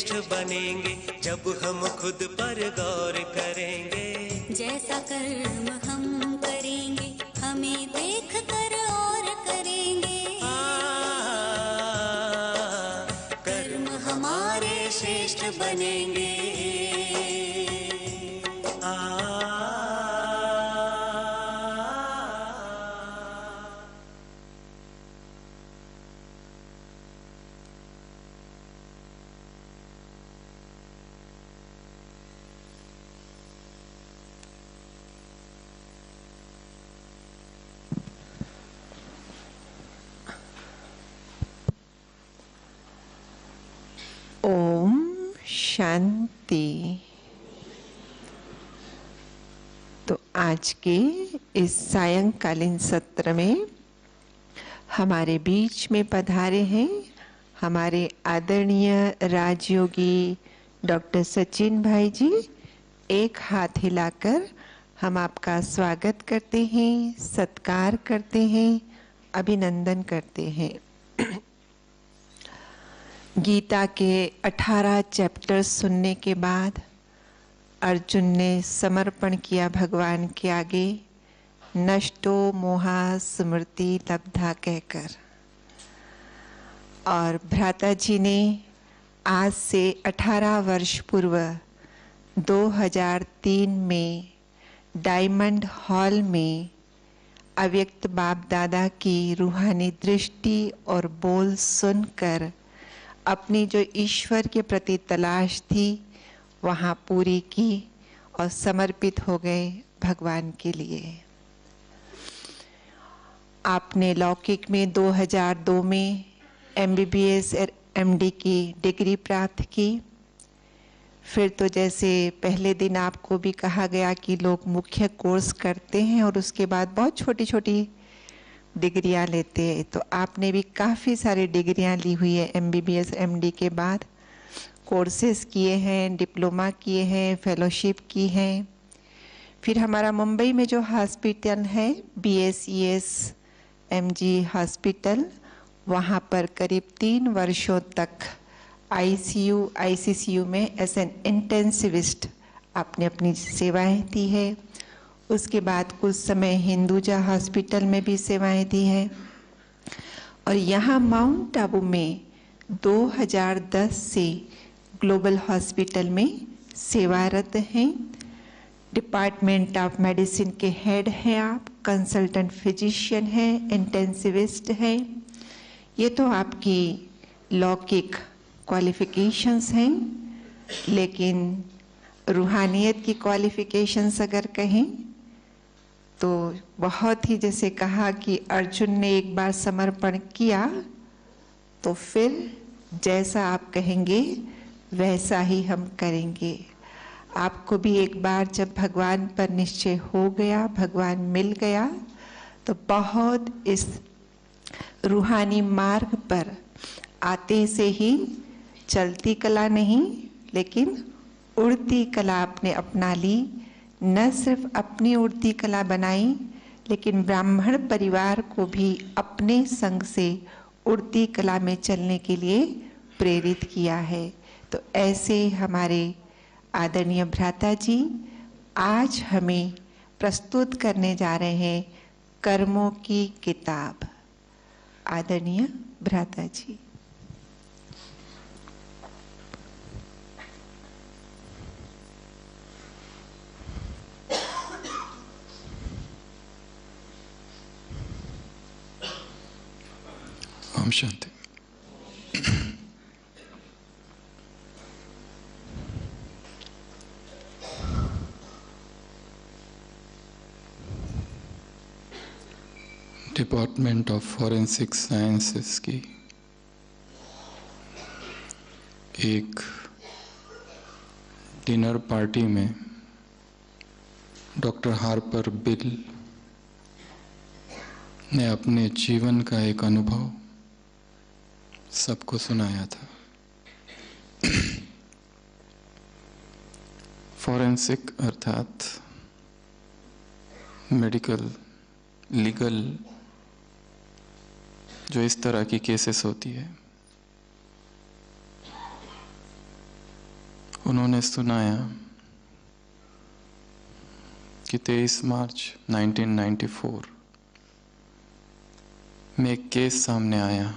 श्रेष्ठ बनेंगे जब हम खुद पर गौर करेंगे। जैसा कर्म हम करेंगे हमें देख कर और करेंगे। कर्म हमारे श्रेष्ठ बनेंगे। ओम शांति। तो आज के इस सायंकालीन सत्र में हमारे बीच में पधारे हैं हमारे आदरणीय राजयोगी डॉक्टर सचिन भाई जी। एक हाथ हिलाकर हम आपका स्वागत करते हैं, सत्कार करते हैं, अभिनंदन करते हैं। गीता के 18 चैप्टर सुनने के बाद अर्जुन ने समर्पण किया भगवान के आगे, नष्टो मोहा स्मृति लब्धा कहकर। और भ्राता जी ने आज से 18 वर्ष पूर्व 2003 में डायमंड हॉल में अव्यक्त बाप दादा की रूहानी दृष्टि और बोल सुनकर अपनी जो ईश्वर के प्रति तलाश थी वहाँ पूरी की और समर्पित हो गए भगवान के लिए। आपने लौकिक में 2002 में MBBS और MD की डिग्री प्राप्त की। फिर तो जैसे पहले दिन आपको भी कहा गया कि लोग मुख्य कोर्स करते हैं और उसके बाद बहुत छोटी छोटी डिग्रियां लेते हैं, तो आपने भी काफ़ी सारी डिग्रियां ली हुई है। MBBS MD के बाद कोर्सेज किए हैं, डिप्लोमा किए हैं, फेलोशिप की हैं। फिर हमारा मुंबई में जो हॉस्पिटल है BSES MG हॉस्पिटल, वहाँ पर करीब 3 वर्षों तक ICU ICCU में एज एन इंटेंसिविस्ट आपने अपनी सेवाएं दी है। उसके बाद कुछ समय हिंदुजा हॉस्पिटल में भी सेवाएं दी है और यहाँ माउंट आबू में 2010 से ग्लोबल हॉस्पिटल में सेवारत हैं। डिपार्टमेंट ऑफ मेडिसिन के हेड हैं आप, कंसल्टेंट फिजिशियन हैं, इंटेंसिविस्ट हैं। ये तो आपकी लौकिक क्वालिफिकेशंस हैं, लेकिन रूहानियत की क्वालिफिकेशंस अगर कहें तो बहुत ही, जैसे कहा कि अर्जुन ने एक बार समर्पण किया तो फिर जैसा आप कहेंगे वैसा ही हम करेंगे। आपको भी एक बार जब भगवान पर निश्चय हो गया, भगवान मिल गया, तो बहुत इस रूहानी मार्ग पर आते से ही चलती कला नहीं लेकिन उड़ती कला आपने अपना ली। न सिर्फ अपनी उड़ती कला बनाई लेकिन ब्राह्मण परिवार को भी अपने संग से उड़ती कला में चलने के लिए प्रेरित किया है। तो ऐसे हमारे आदरणीय भ्राता जी आज हमें प्रस्तुत करने जा रहे हैं कर्मों की किताब। आदरणीय भ्राता जी। Om Shanti. Department of forensic sciences की एक डिनर पार्टी में डॉक्टर हार्पर बिल ने अपने जीवन का एक अनुभव सबको सुनाया था। फॉरेंसिक अर्थात मेडिकल, लीगल जो इस तरह की केसेस होती है, उन्होंने सुनाया कि 23 मार्च 1994 में एक केस सामने आया।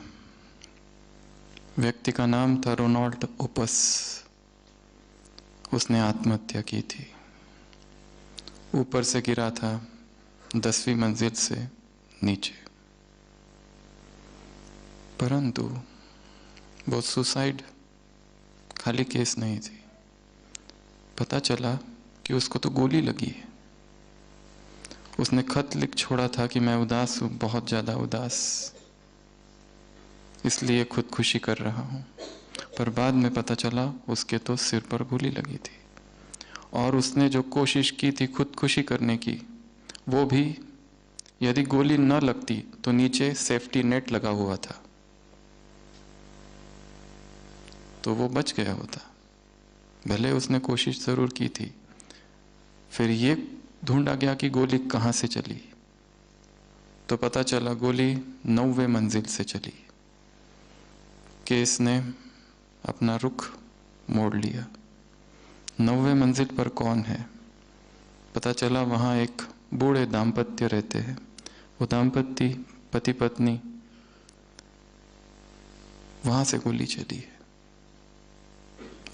व्यक्ति का नाम था रोनाल्ड ओपस। उसने आत्महत्या की थी। ऊपर से गिरा था 10वीं मंजिल से नीचे, परंतु वो सुसाइड खाली केस नहीं थी। पता चला कि उसको तो गोली लगी है। उसने खत लिख छोड़ा था कि मैं उदास हूं, बहुत ज्यादा उदास, इसलिए खुदकुशी कर रहा हूं। पर बाद में पता चला उसके तो सिर पर गोली लगी थी, और उसने जो कोशिश की थी खुदकुशी करने की, वो भी यदि गोली न लगती तो नीचे सेफ्टी नेट लगा हुआ था तो वो बच गया होता। भले उसने कोशिश जरूर की थी। फिर ये ढूंढा गया कि गोली कहां से चली, तो पता चला गोली 9वें मंजिल से चली। केस ने अपना रुख मोड़ लिया। 9वें मंजिल पर कौन है? पता चला वहां एक बूढ़े दाम्पत्य रहते हैं। वो दाम्पत्य पति पत्नी, वहां से गोली चली है।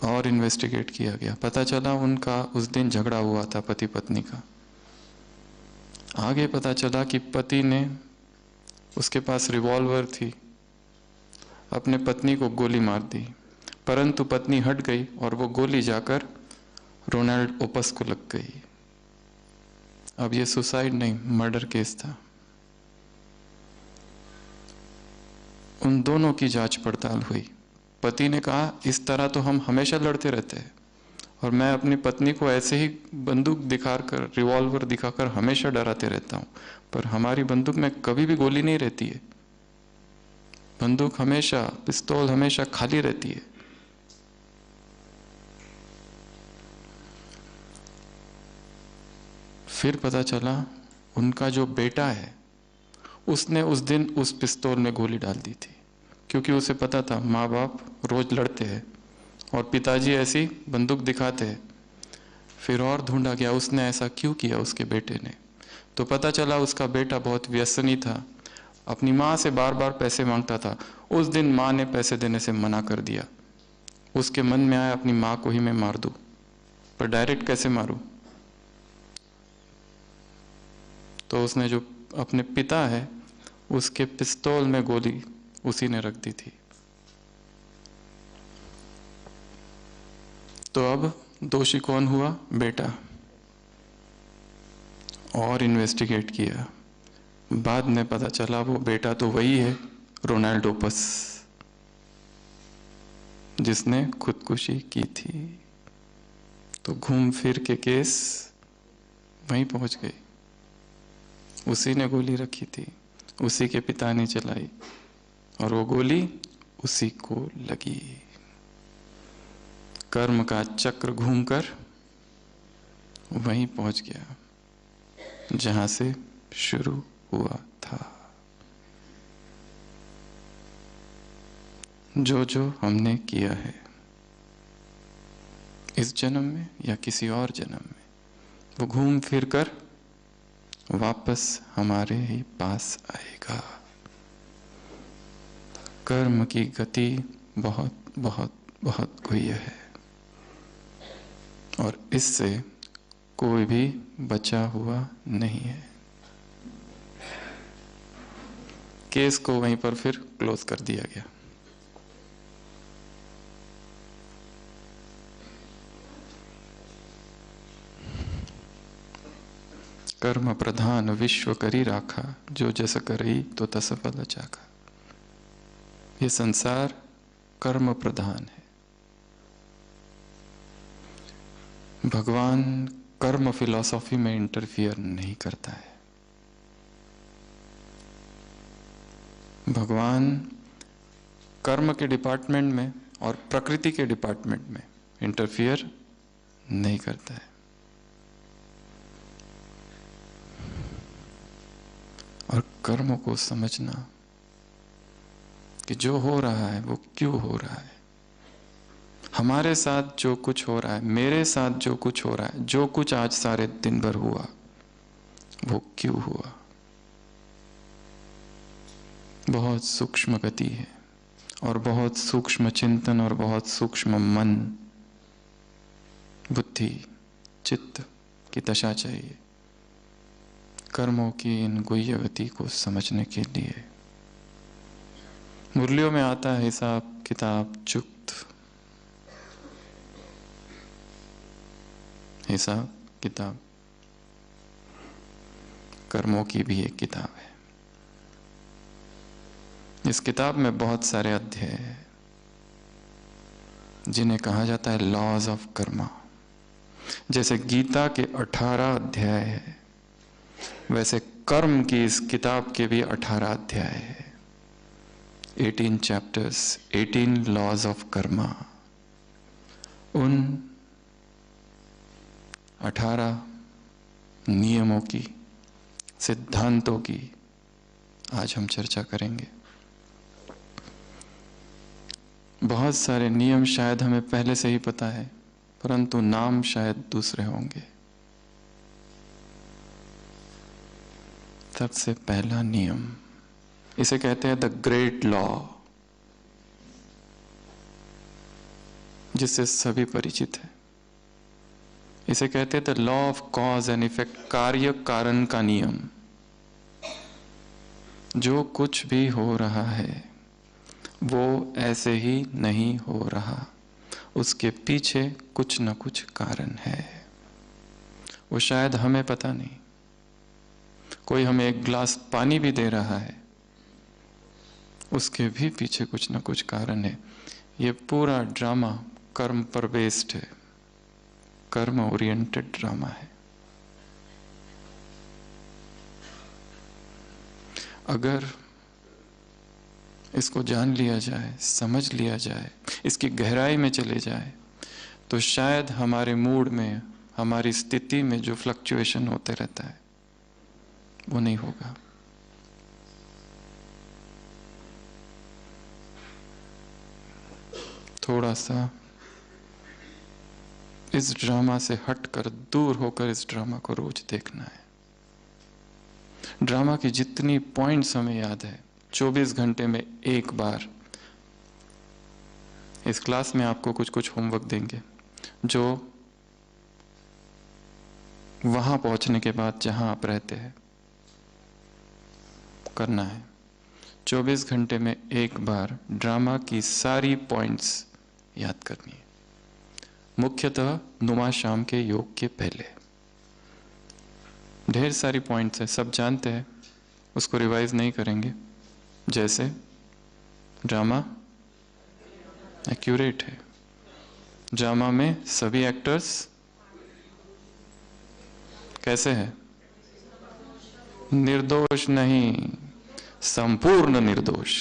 और इन्वेस्टिगेट किया गया, पता चला उनका उस दिन झगड़ा हुआ था पति पत्नी का। आगे पता चला कि पति ने, उसके पास रिवॉल्वर थी, अपने पत्नी को गोली मार दी, परंतु पत्नी हट गई और वो गोली जाकर रोनाल्ड ओपस को लग गई। अब ये सुसाइड नहीं, मर्डर केस था। उन दोनों की जांच पड़ताल हुई। पति ने कहा इस तरह तो हम हमेशा लड़ते रहते हैं, और मैं अपनी पत्नी को ऐसे ही बंदूक दिखाकर, रिवॉल्वर दिखाकर हमेशा डराते रहता हूं, पर हमारी बंदूक में कभी भी गोली नहीं रहती है। बंदूक हमेशा, पिस्तौल हमेशा खाली रहती है। फिर पता चला उनका जो बेटा है उसने उस दिन उस पिस्तौल में गोली डाल दी थी, क्योंकि उसे पता था माँ बाप रोज लड़ते हैं और पिताजी ऐसी बंदूक दिखाते हैं। फिर और ढूंढा गया उसने ऐसा क्यों किया उसके बेटे ने, तो पता चला उसका बेटा बहुत व्यसनी था, अपनी माँ से बार बार पैसे मांगता था। उस दिन माँ ने पैसे देने से मना कर दिया। उसके मन में आया अपनी माँ को ही मैं मार दूं, पर डायरेक्ट कैसे मारूं? तो उसने जो अपने पिता है उसके पिस्तौल में गोली उसी ने रख दी थी। तो अब दोषी कौन हुआ? बेटा। और इन्वेस्टिगेट किया, बाद में पता चला वो बेटा तो वही है, रोनाल्ड ओपस, जिसने खुदकुशी की थी। तो घूम फिर के केस वहीं पहुंच गई। उसी ने गोली रखी थी, उसी के पिता ने चलाई, और वो गोली उसी को लगी। कर्म का चक्र घूमकर वहीं पहुंच गया जहां से शुरू हुआ था। जो जो हमने किया है इस जन्म में या किसी और जन्म में, वो घूम फिर कर वापस हमारे ही पास आएगा। कर्म की गति बहुत बहुत बहुत गुह्य है, और इससे कोई भी बचा हुआ नहीं है। केस को वहीं पर फिर क्लोज कर दिया गया। कर्म प्रधान विश्व करी राखा, जो जस करई तो तस फल चाखा। ये संसार कर्म प्रधान है। भगवान कर्म फिलॉसफी में इंटरफियर नहीं करता है। भगवान कर्म के डिपार्टमेंट में और प्रकृति के डिपार्टमेंट में इंटरफियर नहीं करता है। और कर्मों को समझना कि जो हो रहा है वो क्यों हो रहा है। हमारे साथ जो कुछ हो रहा है, मेरे साथ जो कुछ हो रहा है, जो कुछ आज सारे दिन भर हुआ, वो क्यों हुआ? बहुत सूक्ष्म गति है और बहुत सूक्ष्म चिंतन और बहुत सूक्ष्म मन, बुद्धि, चित्त की दशा चाहिए कर्मों की इन गुह्य गति को समझने के लिए। मुरलियों में आता है हिसाब किताब चुक्त, हिसाब किताब कर्मों की भी एक किताब है। इस किताब में बहुत सारे अध्याय हैं जिन्हें कहा जाता है लॉज ऑफ कर्मा। जैसे गीता के 18 अध्याय है, वैसे कर्म की इस किताब के भी 18 अध्याय है। 18 चैप्टर्स, 18 लॉज ऑफ कर्मा। उन 18 नियमों की, सिद्धांतों की आज हम चर्चा करेंगे। बहुत सारे नियम शायद हमें पहले से ही पता है, परंतु नाम शायद दूसरे होंगे। सबसे पहला नियम, इसे कहते हैं द ग्रेट लॉ, जिससे सभी परिचित हैं। इसे कहते हैं the law of cause and effect, कार्य कारण का नियम। जो कुछ भी हो रहा है वो ऐसे ही नहीं हो रहा, उसके पीछे कुछ न कुछ कारण है। वो शायद हमें पता नहीं। कोई हमें एक गिलास पानी भी दे रहा है, उसके भी पीछे कुछ न कुछ कारण है। ये पूरा ड्रामा कर्म पर बेस्ड है, कर्म ओरिएंटेड ड्रामा है। अगर इसको जान लिया जाए, समझ लिया जाए, इसकी गहराई में चले जाए, तो शायद हमारे मूड में, हमारी स्थिति में जो फ्लक्चुएशन होते रहता है वो नहीं होगा। थोड़ा सा इस ड्रामा से हटकर, दूर होकर इस ड्रामा को रोज देखना है। ड्रामा की जितनी पॉइंट्स हमें याद है, 24 घंटे में एक बार इस क्लास में आपको कुछ कुछ होमवर्क देंगे, जो वहां पहुंचने के बाद जहां आप रहते हैं करना है। 24 घंटे में एक बार ड्रामा की सारी पॉइंट्स याद करनी है, मुख्यतः नुमा शाम के योग के पहले। ढेर सारी पॉइंट्स है, सब जानते हैं, उसको रिवाइज नहीं करेंगे। जैसे ड्रामा एक्यूरेट है, ड्रामा में सभी एक्टर्स कैसे हैं? निर्दोष नहीं, संपूर्ण निर्दोष,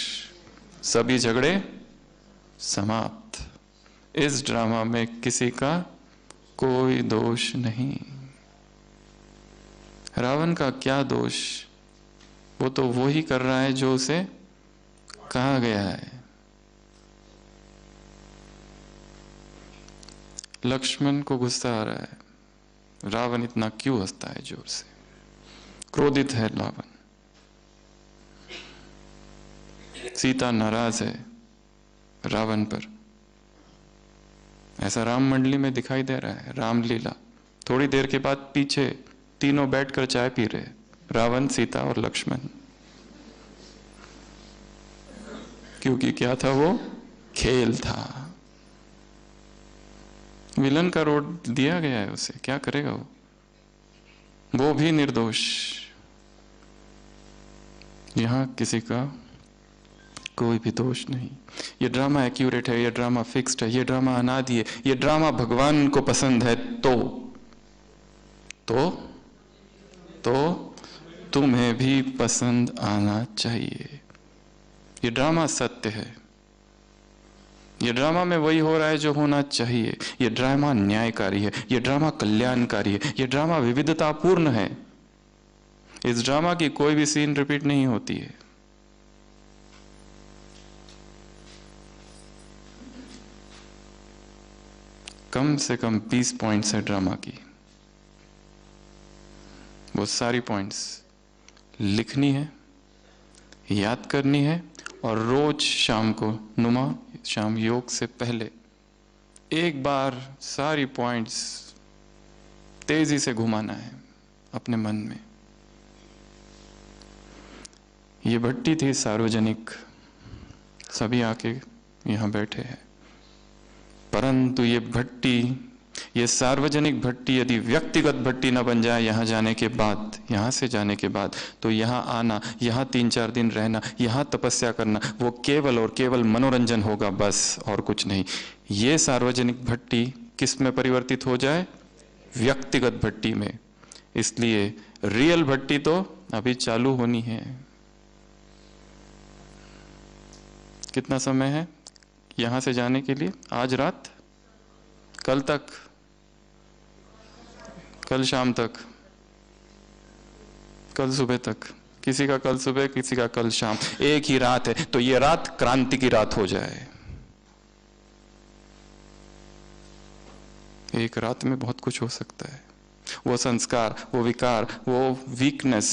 सभी झगड़े समाप्त। इस ड्रामा में किसी का कोई दोष नहीं। रावण का क्या दोष? वो तो वो ही कर रहा है जो उसे कहा गया है। लक्ष्मण को गुस्सा आ रहा है, रावण इतना क्यों हंसता है जोर से? क्रोधित है रावण। सीता नाराज है रावण पर। ऐसा राम मंडली में दिखाई दे रहा है, रामलीला। थोड़ी देर के बाद पीछे तीनों बैठकर चाय पी रहे, रावण, सीता और लक्ष्मण। क्योंकि क्या था वो? खेल था। विलन का रोल दिया गया है उसे, क्या करेगा वो भी निर्दोष। यहां किसी का कोई भी दोष नहीं। ये ड्रामा एक्यूरेट है, ये ड्रामा फिक्स्ड है, ये ड्रामा अनादि है, ये ड्रामा भगवान को पसंद है। तो तुम्हें भी पसंद आना चाहिए। ये ड्रामा सत्य है। ये ड्रामा में वही हो रहा है जो होना चाहिए। ये ड्रामा न्यायकारी है, ये ड्रामा कल्याणकारी है, ये ड्रामा विविधतापूर्ण है। इस ड्रामा की कोई भी सीन रिपीट नहीं होती है। कम से कम 20 पॉइंट्स है ड्रामा की। वो सारी पॉइंट्स लिखनी है, याद करनी है, और रोज शाम को शाम योग से पहले एक बार सारी पॉइंट्स तेजी से घुमाना है अपने मन में। ये भट्टी थी सार्वजनिक, सभी आके यहां बैठे हैं, परंतु ये भट्टी, ये सार्वजनिक भट्टी यदि व्यक्तिगत भट्टी न बन जाए यहां जाने के बाद, यहां से जाने के बाद, तो यहां आना, यहां 3-4 दिन रहना, यहां तपस्या करना, वो केवल और केवल मनोरंजन होगा, बस और कुछ नहीं। ये सार्वजनिक भट्टी किस में परिवर्तित हो जाए? व्यक्तिगत भट्टी में। इसलिए रियल भट्टी तो अभी चालू होनी है। कितना समय है यहां से जाने के लिए? आज रात, कल तक, कल शाम तक, कल सुबह तक, किसी का कल सुबह, किसी का कल शाम, एक ही रात है। तो ये रात क्रांति की रात हो जाए। एक रात में बहुत कुछ हो सकता है। वो संस्कार, वो विकार, वो वीकनेस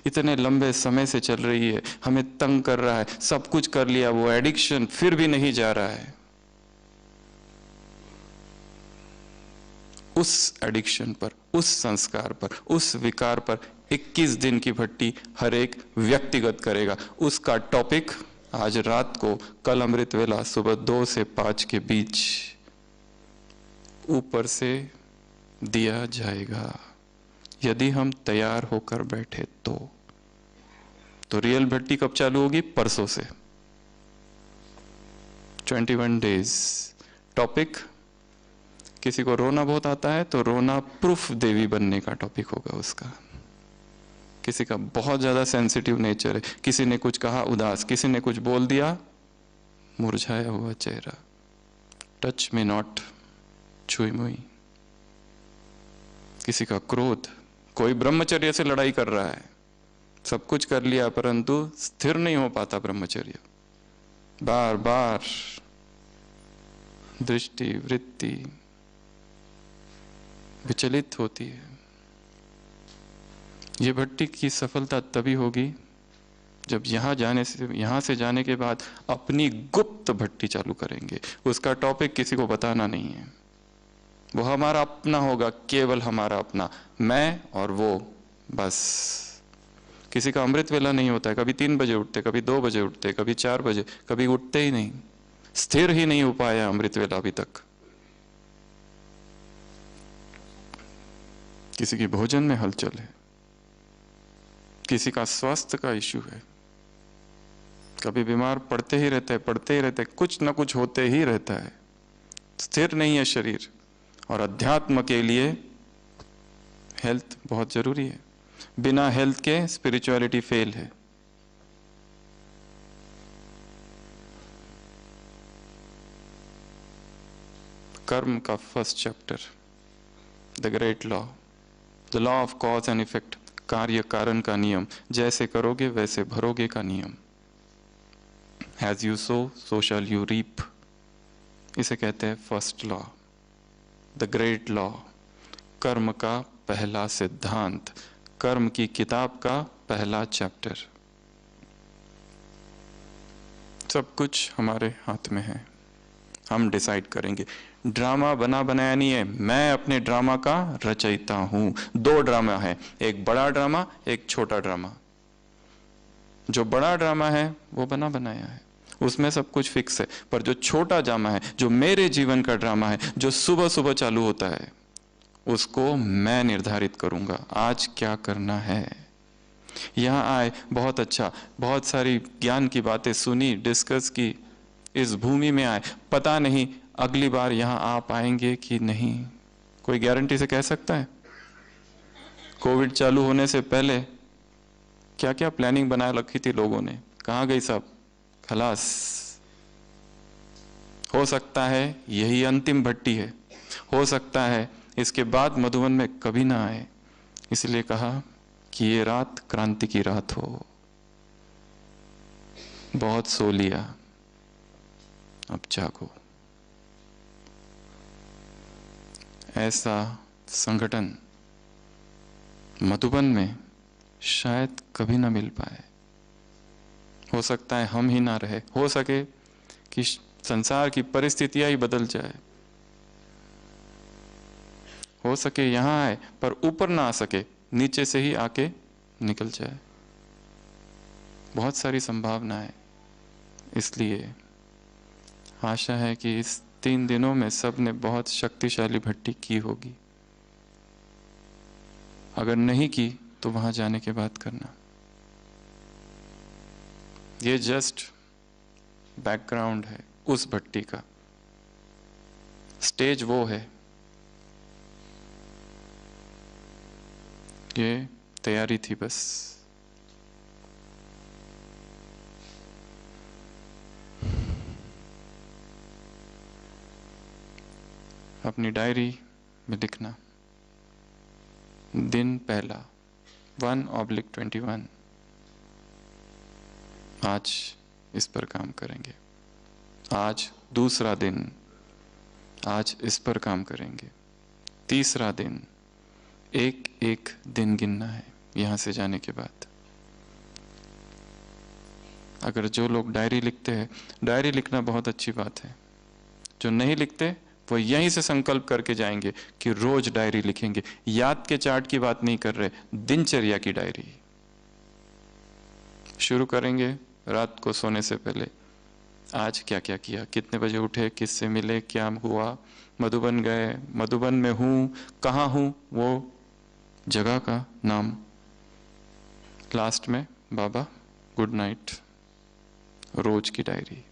इतने लंबे समय से चल रही है, हमें तंग कर रहा है, सब कुछ कर लिया, वो एडिक्शन फिर भी नहीं जा रहा है। उस एडिक्शन पर, उस संस्कार पर, उस विकार पर 21 दिन की भट्टी हर एक व्यक्तिगत करेगा। उसका टॉपिक आज रात को, कल अमृत वेला सुबह 2 से 5 के बीच ऊपर से दिया जाएगा। यदि हम तैयार होकर बैठे तो रियल भट्टी कब चालू होगी? परसों से 21 डेज। टॉपिक, किसी को रोना बहुत आता है तो रोना प्रूफ देवी बनने का टॉपिक होगा उसका। किसी का बहुत ज्यादा सेंसिटिव नेचर है, किसी ने कुछ कहा उदास, किसी ने कुछ बोल दिया मुरझाया हुआ चेहरा, टच में नॉट, छुई मुई। किसी का क्रोध, कोई ब्रह्मचर्य से लड़ाई कर रहा है, सब कुछ कर लिया परंतु स्थिर नहीं हो पाता ब्रह्मचर्य, बार बार दृष्टि वृत्ति विचलित होती है। ये भट्टी की सफलता तभी होगी जब यहां से जाने के बाद अपनी गुप्त भट्टी चालू करेंगे। उसका टॉपिक किसी को बताना नहीं है, वो हमारा अपना होगा, केवल हमारा अपना, मैं और वो, बस। किसी का अमृत वेला नहीं होता है, कभी 3 बजे उठते, कभी 2 बजे उठते, कभी 4 बजे, कभी उठते ही नहीं, स्थिर ही नहीं हो पाया अमृत वेला अभी तक। किसी की भोजन में हलचल है, किसी का स्वास्थ्य का इश्यू है, कभी बीमार पड़ते ही रहते हैं, पड़ते ही रहते हैं, कुछ ना कुछ होते ही रहता है, स्थिर नहीं है शरीर। और अध्यात्म के लिए हेल्थ बहुत जरूरी है, बिना हेल्थ के स्पिरिचुअलिटी फेल है। कर्म का first chapter, the great law, the law of cause and effect, कार्य कारण का नियम, जैसे करोगे वैसे भरोगे का नियम। As you sow, so shall you reap, इसे कहते हैं first law, the great law, कर्म का पहला सिद्धांत, कर्म की किताब का पहला चैप्टर। सब कुछ हमारे हाथ में है, हम डिसाइड करेंगे। ड्रामा बना बनाया नहीं है, मैं अपने ड्रामा का रचयिता हूं। 2 ड्रामा है, एक बड़ा ड्रामा, एक छोटा ड्रामा। जो बड़ा ड्रामा है वो बना बनाया है, उसमें सब कुछ फिक्स है, पर जो छोटा ड्रामा है, जो मेरे जीवन का ड्रामा है, जो सुबह सुबह चालू होता है, उसको मैं निर्धारित करूंगा आज क्या करना है। यहां आए, बहुत अच्छा, बहुत सारी ज्ञान की बातें सुनी, डिस्कस की, इस भूमि में आए, पता नहीं अगली बार यहां आ पाएंगे कि नहीं, कोई गारंटी से कह सकता है? कोविड चालू होने से पहले क्या क्या प्लानिंग बना रखी थी लोगों ने, कहां गई सब? खलास। हो सकता है यही अंतिम भट्टी है, हो सकता है इसके बाद मधुबन में कभी ना आए, इसलिए कहा कि ये रात क्रांति की रात हो। बहुत सो लिया, अब जागो। ऐसा संगठन मधुबन में शायद कभी ना मिल पाए। हो सकता है हम ही ना रहे, हो सके कि संसार की परिस्थितियां ही बदल जाए, हो सके यहां आए पर ऊपर ना आ सके, नीचे से ही आके निकल जाए। बहुत सारी संभावना है। इसलिए आशा है कि इस 3 दिनों में सब ने बहुत शक्तिशाली भट्टी की होगी। अगर नहीं की तो वहां जाने के बाद करना। ये जस्ट बैकग्राउंड है उस भट्टी का, स्टेज वो है, ये तैयारी थी बस। अपनी डायरी में लिखना, दिन पहला 1/21, आज इस पर काम करेंगे। आज दूसरा दिन, आज इस पर काम करेंगे। तीसरा दिन, एक एक दिन गिनना है यहां से जाने के बाद। अगर जो लोग डायरी लिखते हैं, डायरी लिखना बहुत अच्छी बात है। जो नहीं लिखते वो यहीं से संकल्प करके जाएंगे कि रोज डायरी लिखेंगे। याद के चार्ट की बात नहीं कर रहे, दिनचर्या की डायरी शुरू करेंगे। रात को सोने से पहले आज क्या क्या किया, कितने बजे उठे, किससे मिले, क्या हुआ, मधुबन गए, मधुबन में हूं, कहां हूं, वो जगह का नाम। लास्ट में बाबा गुड नाइट। रोज की डायरी।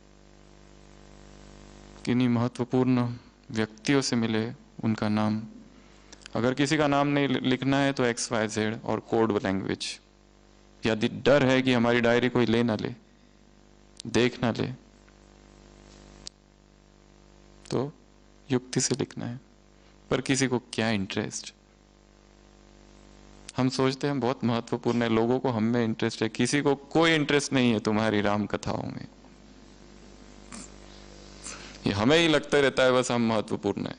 किन्हीं महत्वपूर्ण व्यक्तियों से मिले, उनका नाम। अगर किसी का नाम नहीं लिखना है तो XYZ और कोड लैंग्वेज। यदि डर है कि हमारी डायरी कोई ले ना ले, देख ना ले, तो युक्ति से लिखना है। पर किसी को क्या इंटरेस्ट। हम सोचते हैं बहुत महत्वपूर्ण है, लोगों को हम में इंटरेस्ट है। किसी को कोई इंटरेस्ट नहीं है तुम्हारी राम कथाओं में। ये हमें ही लगता रहता है बस हम महत्वपूर्ण है।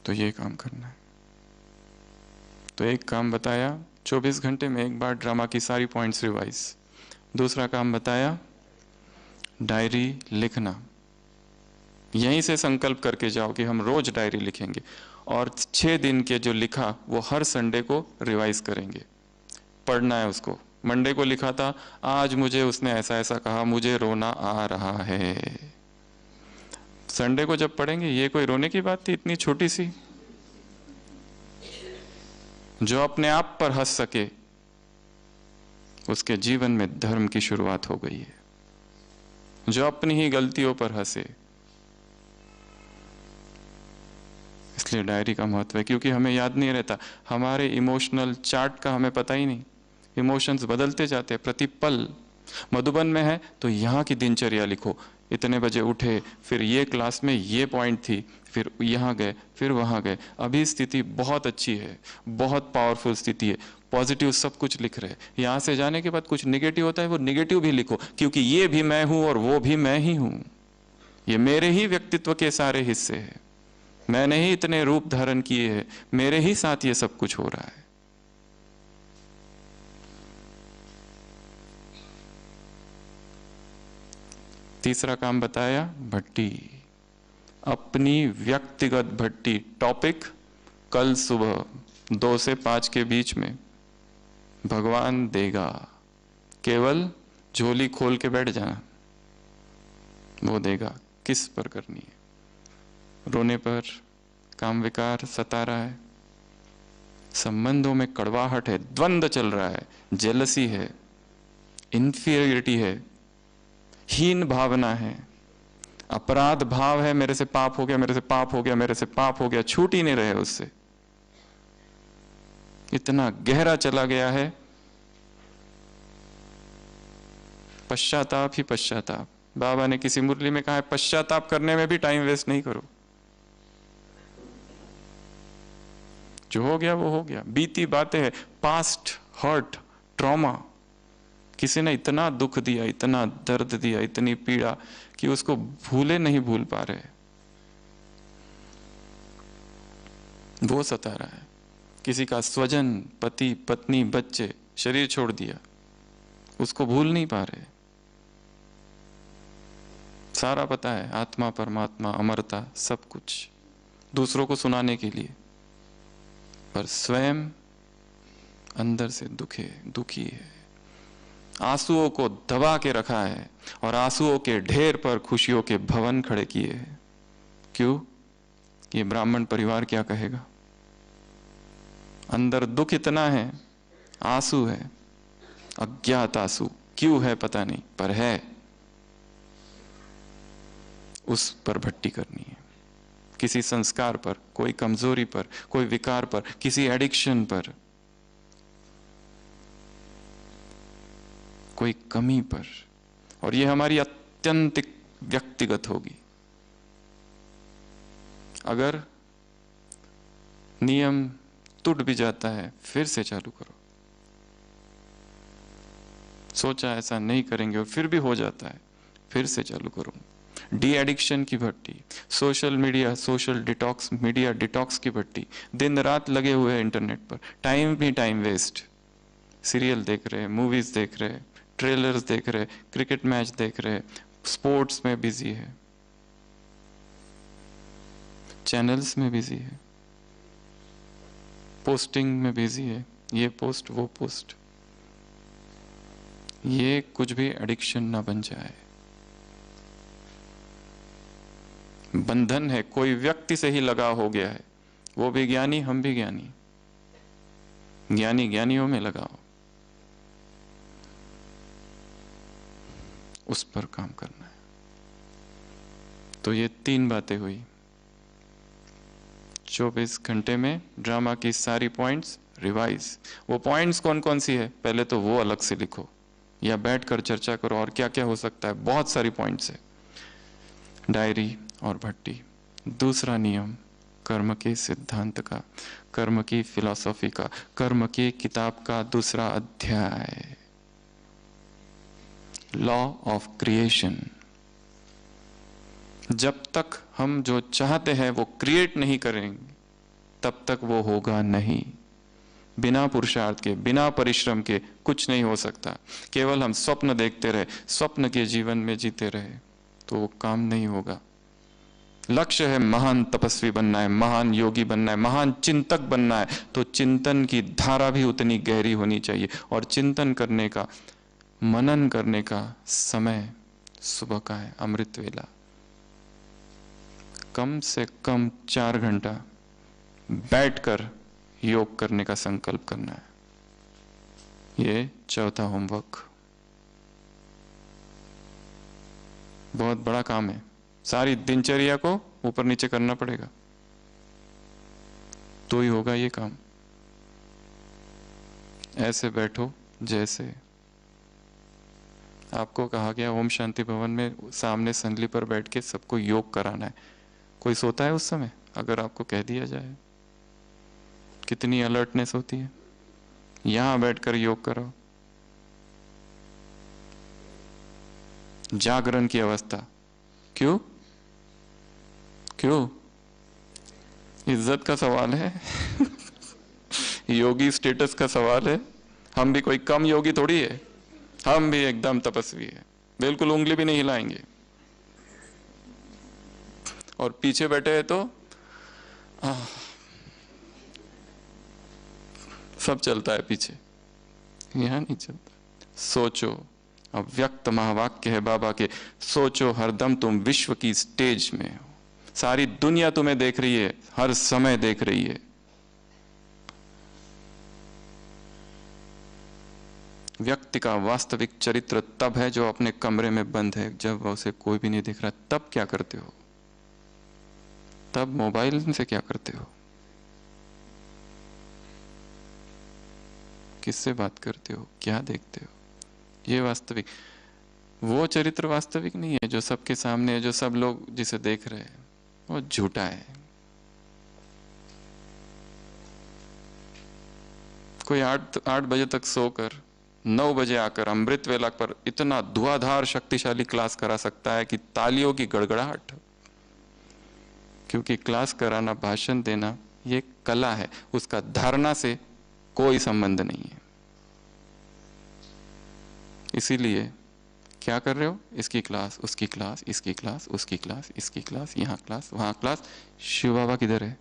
तो ये काम करना है। तो एक काम बताया, 24 घंटे में एक बार ड्रामा की सारी पॉइंट्स रिवाइज। दूसरा काम बताया, डायरी लिखना। यहीं से संकल्प करके जाओ कि हम रोज डायरी लिखेंगे और 6 दिन के जो लिखा वो हर संडे को रिवाइज करेंगे। पढ़ना है उसको। मंडे को लिखा था, आज मुझे उसने ऐसा ऐसा कहा, मुझे रोना आ रहा है। संडे को जब पढ़ेंगे, ये कोई रोने की बात थी इतनी छोटी सी। जो अपने आप पर हंस सके उसके जीवन में धर्म की शुरुआत हो गई है। जो अपनी ही गलतियों पर हंसे। इसलिए डायरी का महत्व है, क्योंकि हमें याद नहीं रहता। हमारे इमोशनल चार्ट का हमें पता ही नहीं। इमोशंस बदलते जाते हैं प्रति पल। मधुबन में है तो यहाँ की दिनचर्या लिखो। इतने बजे उठे, फिर ये क्लास में ये पॉइंट थी, फिर यहाँ गए, फिर वहाँ गए। अभी स्थिति बहुत अच्छी है, बहुत पावरफुल स्थिति है, पॉजिटिव सब कुछ लिख रहे। यहाँ से जाने के बाद कुछ निगेटिव होता है, वो निगेटिव भी लिखो, क्योंकि ये भी मैं हूं और वो भी मैं ही हूं। ये मेरे ही व्यक्तित्व के सारे हिस्से हैं। मैंने ही इतने रूप धारण किए हैं, मेरे ही साथ ये सब कुछ हो रहा है। तीसरा काम बताया, भट्टी। अपनी व्यक्तिगत भट्टी। टॉपिक कल सुबह 2 से 5 के बीच में भगवान देगा। केवल झोली खोल के बैठ जाना, वो देगा। किस पर करनी है? रोने पर, काम विकार सता रहा है, संबंधों में कड़वाहट है, द्वंद्व चल रहा है, जेलसी है, इंफीरियरिटी है, हीन भावना है, अपराध भाव है, मेरे से पाप हो गया, मेरे से पाप हो गया, मेरे से पाप हो गया, छूट ही नहीं रहे उससे, इतना गहरा चला गया है। पश्चाताप ही पश्चाताप। बाबा ने किसी मुरली में कहा है, पश्चाताप करने में भी टाइम वेस्ट नहीं करो। जो हो गया वो हो गया, बीती बातें हैं, पास्ट हर्ट, ट्रॉमा। किसी ने इतना दुख दिया, इतना दर्द दिया, इतनी पीड़ा कि उसको भूले नहीं भूल पा रहे, वो सता रहा है। किसी का स्वजन, पति, पत्नी, बच्चे शरीर छोड़ दिया, उसको भूल नहीं पा रहे। सारा पता है, आत्मा, परमात्मा, अमरता, सब कुछ दूसरों को सुनाने के लिए, पर स्वयं अंदर से दुखी है। आंसुओं को दबा के रखा है और आंसुओं के ढेर पर खुशियों के भवन खड़े किए हैं। क्यों? ये ब्राह्मण परिवार क्या कहेगा? अंदर दुख इतना है, आंसू है, अज्ञात आंसू, क्यों है पता नहीं, पर है। उस पर भट्टी करनी है, किसी संस्कार पर, कोई कमजोरी पर, कोई विकार पर, किसी एडिक्शन पर, कोई कमी पर। और यह हमारी अत्यंत व्यक्तिगत होगी। अगर नियम टूट भी जाता है, फिर से चालू करो। सोचा ऐसा नहीं करेंगे और फिर भी हो जाता है, फिर से चालू करो। डी एडिक्शन की भट्टी, social media, social detox, media detox की भट्टी। दिन रात लगे हुए हैं इंटरनेट पर, टाइम भी टाइम वेस्ट। सीरियल देख रहे, मूवीज देख रहे, ट्रेलर्स देख रहे, क्रिकेट मैच देख रहे, स्पोर्ट्स में बिजी है, चैनल्स में बिजी है, पोस्टिंग में बिजी है, ये पोस्ट वो पोस्ट। ये कुछ भी एडिक्शन ना बन जाए। बंधन है, कोई व्यक्ति से ही लगा हो गया है, वो भी ज्ञानी, हम भी ज्ञानी, ज्ञानी ज्ञानियों में लगाओ, उस पर काम करना है। तो ये 3 बातें हुई। 24 घंटे में ड्रामा की सारी पॉइंट्स रिवाइज। वो पॉइंट्स कौन कौन सी है, पहले तो वो अलग से लिखो या बैठकर चर्चा करो और क्या क्या हो सकता है। बहुत सारी पॉइंट्स है, डायरी और भट्टी। दूसरा नियम कर्म के सिद्धांत का, कर्म की फिलॉसफी का, कर्म की किताब का दूसरा अध्याय, लॉ ऑफ क्रिएशन। जब तक हम जो चाहते हैं वो क्रिएट नहीं करेंगे, तब तक वो होगा नहीं। बिना पुरुषार्थ के, बिना परिश्रम के कुछ नहीं हो सकता। केवल हम स्वप्न देखते रहे, स्वप्न के जीवन में जीते रहे, तो वो काम नहीं होगा। लक्ष्य है महान तपस्वी बनना है, महान योगी बनना है, महान चिंतक बनना है, तो चिंतन की धारा भी उतनी गहरी होनी चाहिए। और चिंतन करने का, मनन करने का समय सुबह का है, अमृत वेला। कम से कम 4 घंटा बैठकर योग करने का संकल्प करना है। ये चौथा होमवर्क, बहुत बड़ा काम है। सारी दिनचर्या को ऊपर नीचे करना पड़ेगा, तो ही होगा ये काम। ऐसे बैठो जैसे आपको कहा गया ओम शांति भवन में सामने संगली पर बैठ के सबको योग कराना है। कोई सोता है उस समय? अगर आपको कह दिया जाए, कितनी अलर्टनेस होती है। यहां बैठकर योग करो, जागरण की अवस्था। क्यों? क्यों? इज्जत का सवाल है योगी स्टेटस का सवाल है। हम भी कोई कम योगी थोड़ी है, हम भी एकदम तपस्वी है, बिल्कुल उंगली भी नहीं हिलाएंगे। और पीछे बैठे हैं तो सब चलता है पीछे, यहां नहीं चलता। सोचो, अव्यक्त महावाक्य है बाबा के, सोचो हरदम तुम विश्व की स्टेज में हो। सारी दुनिया तुम्हें देख रही है, हर समय देख रही है। व्यक्ति का वास्तविक चरित्र तब है जो अपने कमरे में बंद है, जब उसे कोई भी नहीं दिख रहा। तब क्या करते हो? तब मोबाइल से क्या करते हो? किससे बात करते हो? क्या देखते हो? ये वास्तविक, वो चरित्र वास्तविक नहीं है जो सबके सामने है, जो सब लोग जिसे देख रहे हैं, वो झूठा है। कोई 8 बजे तक सोकर 9 बजे आकर अमृत वेला पर इतना धुआंधार शक्तिशाली क्लास करा सकता है कि तालियों की गड़गड़ाहट। क्योंकि क्लास कराना, भाषण देना ये कला है, उसका धारणा से कोई संबंध नहीं है। इसीलिए क्या कर रहे हो? इसकी क्लास, उसकी क्लास, इसकी क्लास, उसकी क्लास, इसकी क्लास, यहाँ क्लास, वहां क्लास। शिव बाबा किधर है?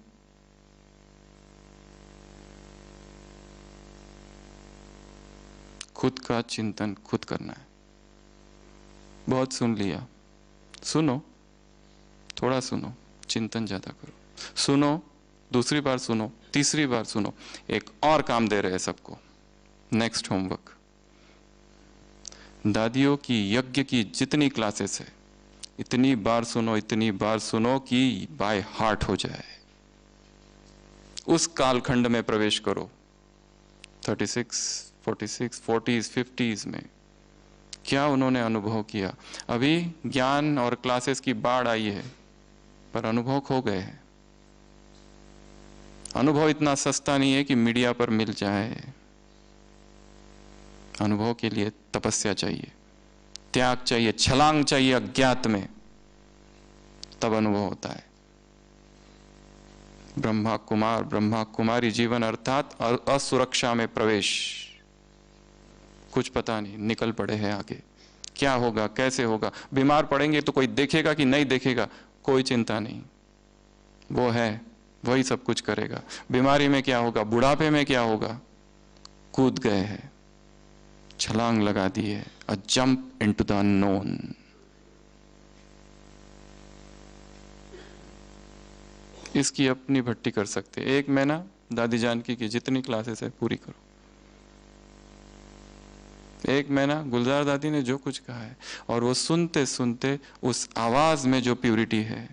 खुद का चिंतन खुद करना है। बहुत सुन लिया, सुनो, थोड़ा सुनो, चिंतन ज्यादा करो। सुनो, दूसरी बार सुनो, तीसरी बार सुनो। एक और काम दे रहे हैं सबको, नेक्स्ट होमवर्क। दादियों की यज्ञ की जितनी क्लासेस है, इतनी बार सुनो, इतनी बार सुनो कि बाय हार्ट हो जाए। उस कालखंड में प्रवेश करो, 36, 46, 40s, 50s में क्या उन्होंने अनुभव किया। अभी ज्ञान और क्लासेस की बाढ़ आई है, पर अनुभव खो गए हैं। अनुभव इतना सस्ता नहीं है कि मीडिया पर मिल जाए। अनुभव के लिए तपस्या चाहिए, त्याग चाहिए, छलांग चाहिए अज्ञात में, तब अनुभव होता है। ब्रह्मा कुमार, ब्रह्मा कुमारी जीवन अर्थात असुरक्षा में प्रवेश। कुछ पता नहीं, निकल पड़े हैं आगे। क्या होगा, कैसे होगा? बीमार पड़ेंगे तो कोई देखेगा कि नहीं देखेगा, कोई चिंता नहीं। वो है, वही सब कुछ करेगा। बीमारी में क्या होगा, बुढ़ापे में क्या होगा, कूद गए हैं, छलांग लगा दी है। A jump into the unknown. इसकी अपनी भट्टी कर सकते। एक महीना दादी जानकी की जितनी क्लासेस है पूरी करो। एक महीना गुलजार दादी ने जो कुछ कहा है, और वो सुनते सुनते उस आवाज में जो प्यूरिटी है,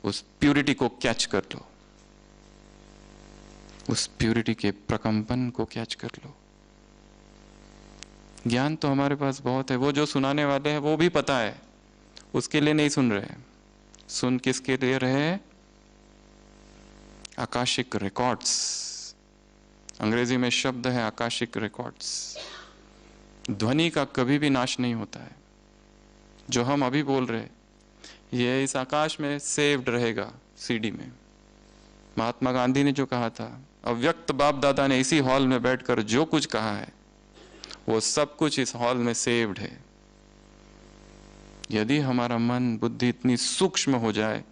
उस प्यूरिटी को कैच कर लो, उस प्यूरिटी के प्रकंपन को कैच कर लो। ज्ञान तो हमारे पास बहुत है, वो जो सुनाने वाले हैं वो भी पता है, उसके लिए नहीं सुन रहे। सुन किसके लिए रहे हैं? Akashic records. अंग्रेजी में शब्द है आकाशिक रिकॉर्ड्स। ध्वनि का कभी भी नाश नहीं होता है। जो हम अभी बोल रहे, ये इस आकाश में सेव्ड रहेगा, सीडी में। महात्मा गांधी ने जो कहा था, अव्यक्त बाप दादा ने इसी हॉल में बैठकर जो कुछ कहा है, वो सब कुछ इस हॉल में सेव्ड है। यदि हमारा मन बुद्धि इतनी सूक्ष्म हो जाए,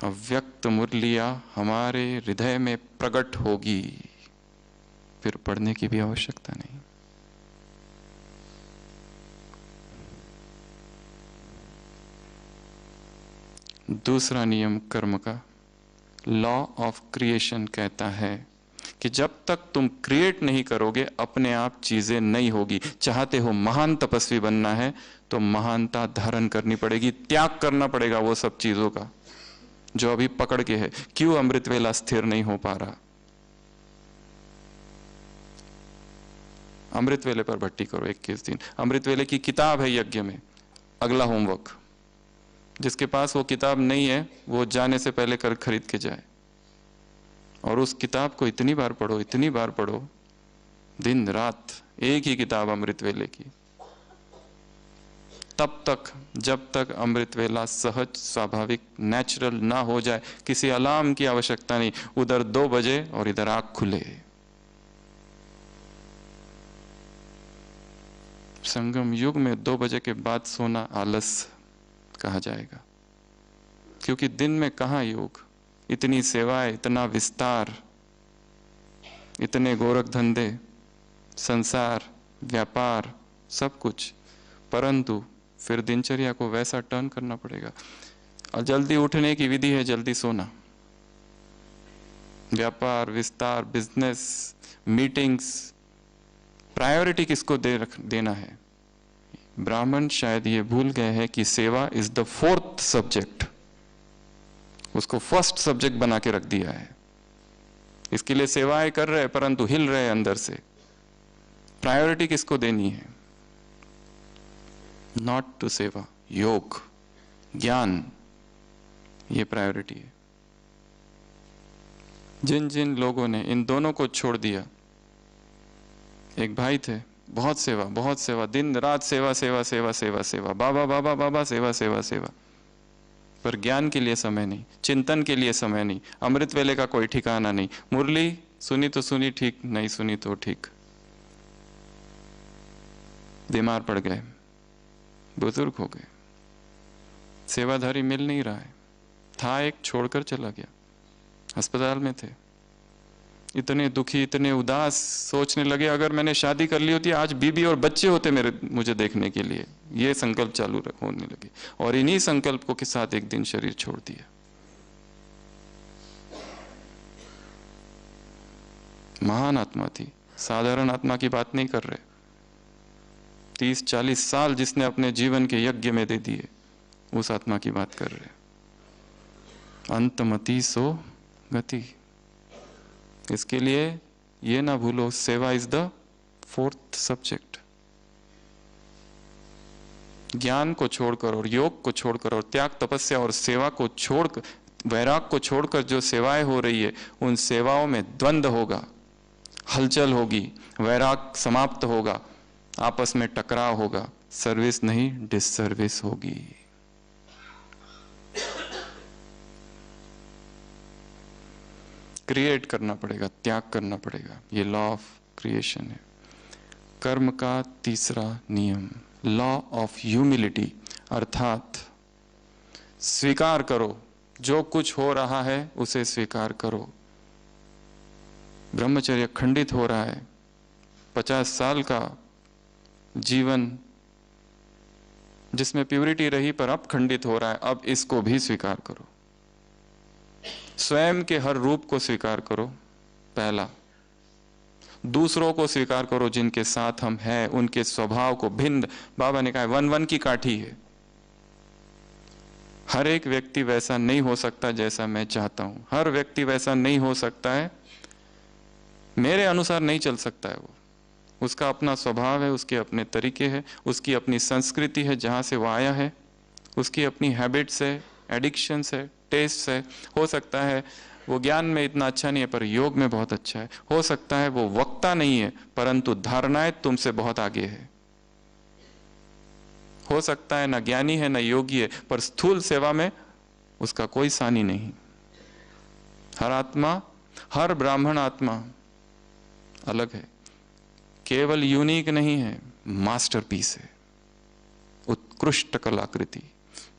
अव्यक्त मुरलिया हमारे हृदय में प्रकट होगी, फिर पढ़ने की भी आवश्यकता नहीं। दूसरा नियम कर्म का, लॉ ऑफ क्रिएशन कहता है कि जब तक तुम क्रिएट नहीं करोगे, अपने आप चीजें नहीं होगी। चाहते हो महान तपस्वी बनना है तो महानता धारण करनी पड़ेगी, त्याग करना पड़ेगा वो सब चीजों का जो अभी पकड़ के है। क्यों अमृत वेला स्थिर नहीं हो पा रहा? अमृत वेले पर भट्टी करो 21 दिन। अमृत वेले की किताब है यज्ञ में, अगला होमवर्क। जिसके पास वो किताब नहीं है, वो जाने से पहले कर खरीद के जाए, और उस किताब को इतनी बार पढ़ो, इतनी बार पढ़ो, दिन रात एक ही किताब अमृत वेले की, तब तक जब तक अमृत वेला सहज, स्वाभाविक, नेचुरल ना हो जाए। किसी अलार्म की आवश्यकता नहीं, उधर 2 बजे और इधर आंख खुले। संगम युग में 2 बजे के बाद सोना आलस कहा जाएगा, क्योंकि दिन में कहाँ योग, इतनी सेवाएं, इतना विस्तार, इतने गोरख धंधे, संसार, व्यापार, सब कुछ, परंतु फिर दिनचर्या को वैसा टर्न करना पड़ेगा। और जल्दी उठने की विधि है जल्दी सोना। व्यापार, विस्तार, बिजनेस, मीटिंग्स, प्रायोरिटी किसको देना है? ब्राह्मण शायद ये भूल गए हैं कि सेवा इज द 4th सब्जेक्ट। उसको फर्स्ट सब्जेक्ट बना के रख दिया है। इसके लिए सेवाएं कर रहे हैं, परंतु हिल रहे हैं अंदर से। प्रायोरिटी किसको देनी है? नॉट टू सेवा, योग, ज्ञान, ये प्रायोरिटी है। जिन जिन लोगों ने इन दोनों को छोड़ दिया, एक भाई थे, बहुत सेवा, दिन रात सेवा सेवा सेवा सेवा सेवा, बाबा बाबा बाबा, सेवा सेवा सेवा, पर ज्ञान के लिए समय नहीं, चिंतन के लिए समय नहीं, अमृत वेले का कोई ठिकाना नहीं। मुरली सुनी तो सुनी ठीक, नहीं सुनी तो ठीक, बीमार पड़ गए, बुजुर्ग हो गए, सेवाधारी मिल नहीं रहा है। था एक, छोड़कर चला गया, अस्पताल में थे, इतने दुखी, इतने उदास, सोचने लगे अगर मैंने शादी कर ली होती आज बीबी और बच्चे होते मुझे देखने के लिए। ये संकल्प चालू होने लगे और इन्हीं संकल्पों के साथ एक दिन शरीर छोड़ दिया। महान आत्मा थी, साधारण आत्मा की बात नहीं कर रहे। 30-40 साल जिसने अपने जीवन के यज्ञ में दे दिए, उस आत्मा की बात कर रहे। अंतमति सो गति। इसके लिए ये ना भूलो, सेवा इज द 4th सब्जेक्ट। ज्ञान को छोड़कर और योग को छोड़कर और त्याग, तपस्या और सेवा को छोड़कर, वैराग को छोड़कर जो सेवाएं हो रही है, उन सेवाओं में द्वंद्व होगा, हलचल होगी, वैराग समाप्त होगा, आपस में टकराव होगा, सर्विस नहीं डिससर्विस होगी। क्रिएट करना पड़ेगा, त्याग करना पड़ेगा, ये लॉ ऑफ क्रिएशन है। कर्म का तीसरा नियम, लॉ ऑफ ह्यूमिलिटी, अर्थात स्वीकार करो, जो कुछ हो रहा है उसे स्वीकार करो। ब्रह्मचर्य खंडित हो रहा है, 50 साल का जीवन जिसमें प्यूरिटी रही पर अब खंडित हो रहा है, अब इसको भी स्वीकार करो। स्वयं के हर रूप को स्वीकार करो, पहला। दूसरों को स्वीकार करो जिनके साथ हम हैं, उनके स्वभाव को भिन्न। बाबा ने कहा 1-1 की काठी है, हर एक व्यक्ति वैसा नहीं हो सकता जैसा मैं चाहता हूं, हर व्यक्ति वैसा नहीं हो सकता है, मेरे अनुसार नहीं चल सकता है। वो उसका अपना स्वभाव है, उसके अपने तरीके हैं, उसकी अपनी संस्कृति है जहां से वो आया है, उसकी अपनी हैबिट्स है, एडिक्शंस है, टेस्ट है। हो सकता है वो ज्ञान में इतना अच्छा नहीं है पर योग में बहुत अच्छा है। हो सकता है वो वक्ता नहीं है परंतु धारणाएं तुमसे बहुत आगे है। हो सकता है ना ज्ञानी है ना योगी है पर स्थूल सेवा में उसका कोई सानी नहीं। हर आत्मा, हर ब्राह्मण आत्मा अलग है, केवल यूनिक नहीं है, मास्टरपीस है, उत्कृष्ट कलाकृति।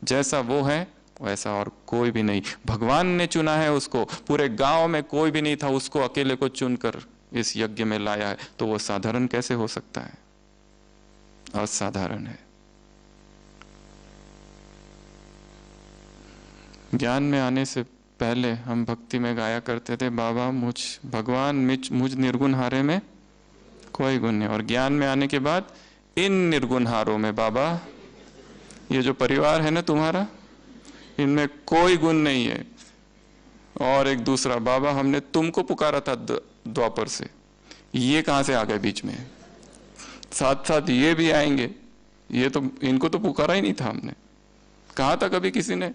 जैसा वो है वैसा और कोई भी नहीं। भगवान ने चुना है उसको, पूरे गांव में कोई भी नहीं था, उसको अकेले को चुनकर इस यज्ञ में लाया है, तो वो साधारण कैसे हो सकता है? असाधारण है। ज्ञान में आने से पहले हम भक्ति में गाया करते थे, बाबा भगवान मुझ निर्गुण हारे में कोई गुण नहीं। और ज्ञान में आने के बाद इन निर्गुण हारों में बाबा, ये जो परिवार है ना तुम्हारा, इनमें कोई गुण नहीं है। और एक दूसरा, बाबा हमने तुमको पुकारा था द्वापर से, ये कहां से आ गए बीच में? साथ साथ ये भी आएंगे, ये तो इनको तो पुकारा ही नहीं था हमने। कहा था कभी किसी ने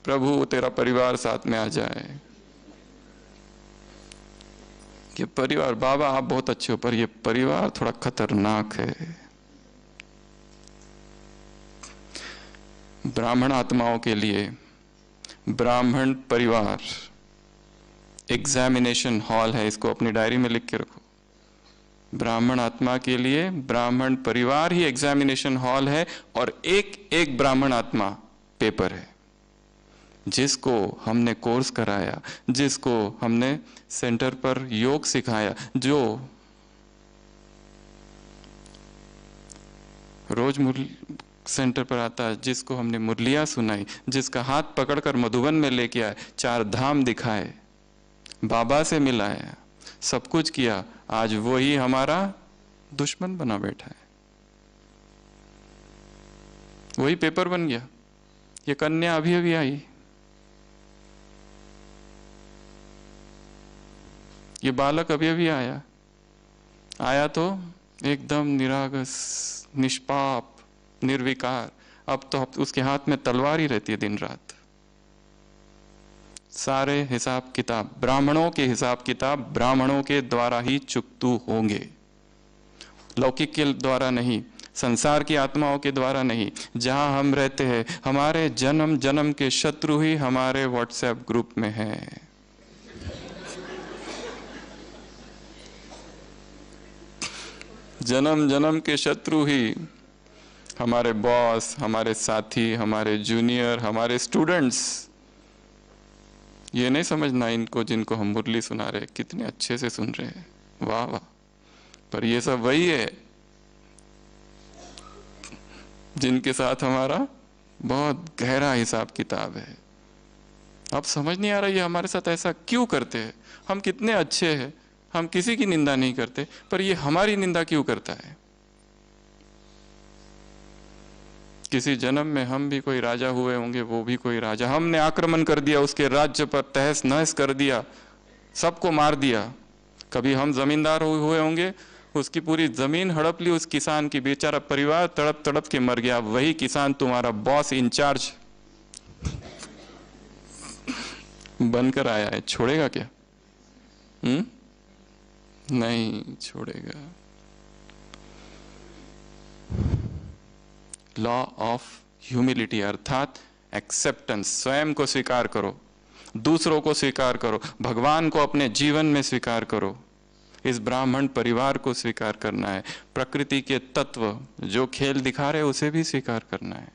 प्रभु तेरा परिवार साथ में आ जाए? ये परिवार, बाबा आप बहुत अच्छे हो पर ये परिवार थोड़ा खतरनाक है। ब्राह्मण आत्माओं के लिए ब्राह्मण परिवार एग्जामिनेशन हॉल है, इसको अपनी डायरी में लिख के रखो। ब्राह्मण आत्मा के लिए ब्राह्मण परिवार ही एग्जामिनेशन हॉल है और एक एक ब्राह्मण आत्मा पेपर है। जिसको हमने कोर्स कराया, जिसको हमने सेंटर पर योग सिखाया, जो रोज सेंटर पर आता है, जिसको हमने मुरलियां सुनाई, जिसका हाथ पकड़कर मधुबन में लेके आए, 4 धाम दिखाए, बाबा से मिलाया, सब कुछ किया, आज वही हमारा दुश्मन बना बैठा है। वही पेपर बन गया। ये कन्या अभी अभी आई, ये बालक अभी अभी आया तो एकदम निरागस, निष्पाप, निर्विकार। अब तो उसके हाथ में तलवार ही रहती है दिन रात। सारे हिसाब किताब, ब्राह्मणों के हिसाब किताब ब्राह्मणों के द्वारा ही चुकतू होंगे, लौकिक के द्वारा नहीं, संसार की आत्माओं के द्वारा नहीं। जहां हम रहते हैं, हमारे जन्म जन्म के शत्रु ही हमारे व्हाट्सएप ग्रुप में हैं। जन्म जन्म के शत्रु ही हमारे बॉस, हमारे साथी, हमारे जूनियर, हमारे स्टूडेंट्स। ये नहीं समझना इनको जिनको हम मुरली सुना रहे कितने अच्छे से सुन रहे हैं, वाह वाह, पर ये सब वही है जिनके साथ हमारा बहुत गहरा हिसाब किताब है। अब समझ नहीं आ रहा ये हमारे साथ ऐसा क्यों करते हैं। हम कितने अच्छे हैं, हम किसी की निंदा नहीं करते, पर ये हमारी निंदा क्यों करता है। किसी जन्म में हम भी कोई राजा हुए होंगे, वो भी कोई राजा, हमने आक्रमण कर दिया, उसके राज्य पर तहस नहस कर दिया, सबको मार दिया। कभी हम जमींदार हुए होंगे, उसकी पूरी जमीन हड़प ली उस किसान की, बेचारा परिवार तड़प तड़प के मर गया। वही किसान तुम्हारा बॉस इंचार्ज बनकर आया है, छोड़ेगा क्या? नहीं छोड़ेगा। लॉ ऑफ ह्यूमिलिटी अर्थात एक्सेप्टेंस, स्वयं को स्वीकार करो, दूसरों को स्वीकार करो, भगवान को अपने जीवन में स्वीकार करो, इस ब्राह्मण परिवार को स्वीकार करना है, प्रकृति के तत्व जो खेल दिखा रहे उसे भी स्वीकार करना है।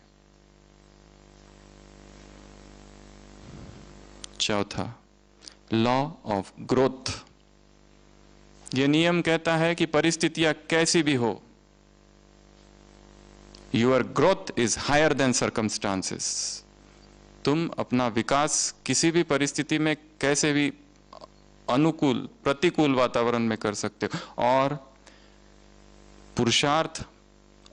चौथा, लॉ ऑफ ग्रोथ। यह नियम कहता है कि परिस्थितियां कैसी भी हो, your growth is higher than circumstances. तुम अपना विकास किसी भी परिस्थिति में कैसे भी अनुकूल प्रतिकूल वातावरण में कर सकते हो। और पुरुषार्थ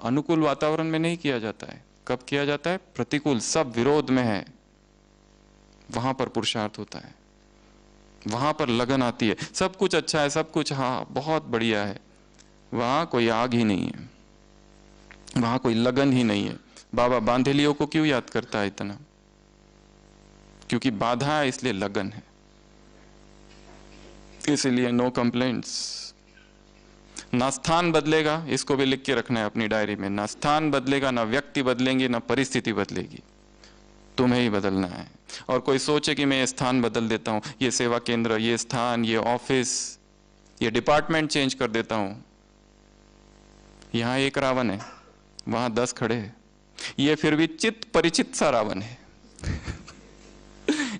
अनुकूल वातावरण में नहीं किया जाता है, कब किया जाता है? प्रतिकूल, सब विरोध में है, वहां पर पुरुषार्थ होता है, वहां पर लगन आती है। सब कुछ अच्छा है, सब कुछ हाँ बहुत बढ़िया है, वहां कोई आग ही नहीं है, वहां कोई लगन ही नहीं है। बाबा बांधेलियों को क्यों याद करता है इतना? क्योंकि बाधा है, इसलिए लगन है, इसलिए नो कंप्लेंट्स। ना स्थान बदलेगा, इसको भी लिख के रखना है अपनी डायरी में, ना स्थान बदलेगा, ना व्यक्ति बदलेंगे, ना परिस्थिति बदलेगी, तुम्हें ही बदलना है। और कोई सोचे कि मैं ये स्थान बदल देता हूं, ये सेवा केंद्र, ये स्थान, ये ऑफिस, ये डिपार्टमेंट चेंज कर देता हूं, यहां एक रावण है, वहां 10 खड़े हैं, ये फिर भी चित्त परिचित सा रावण है।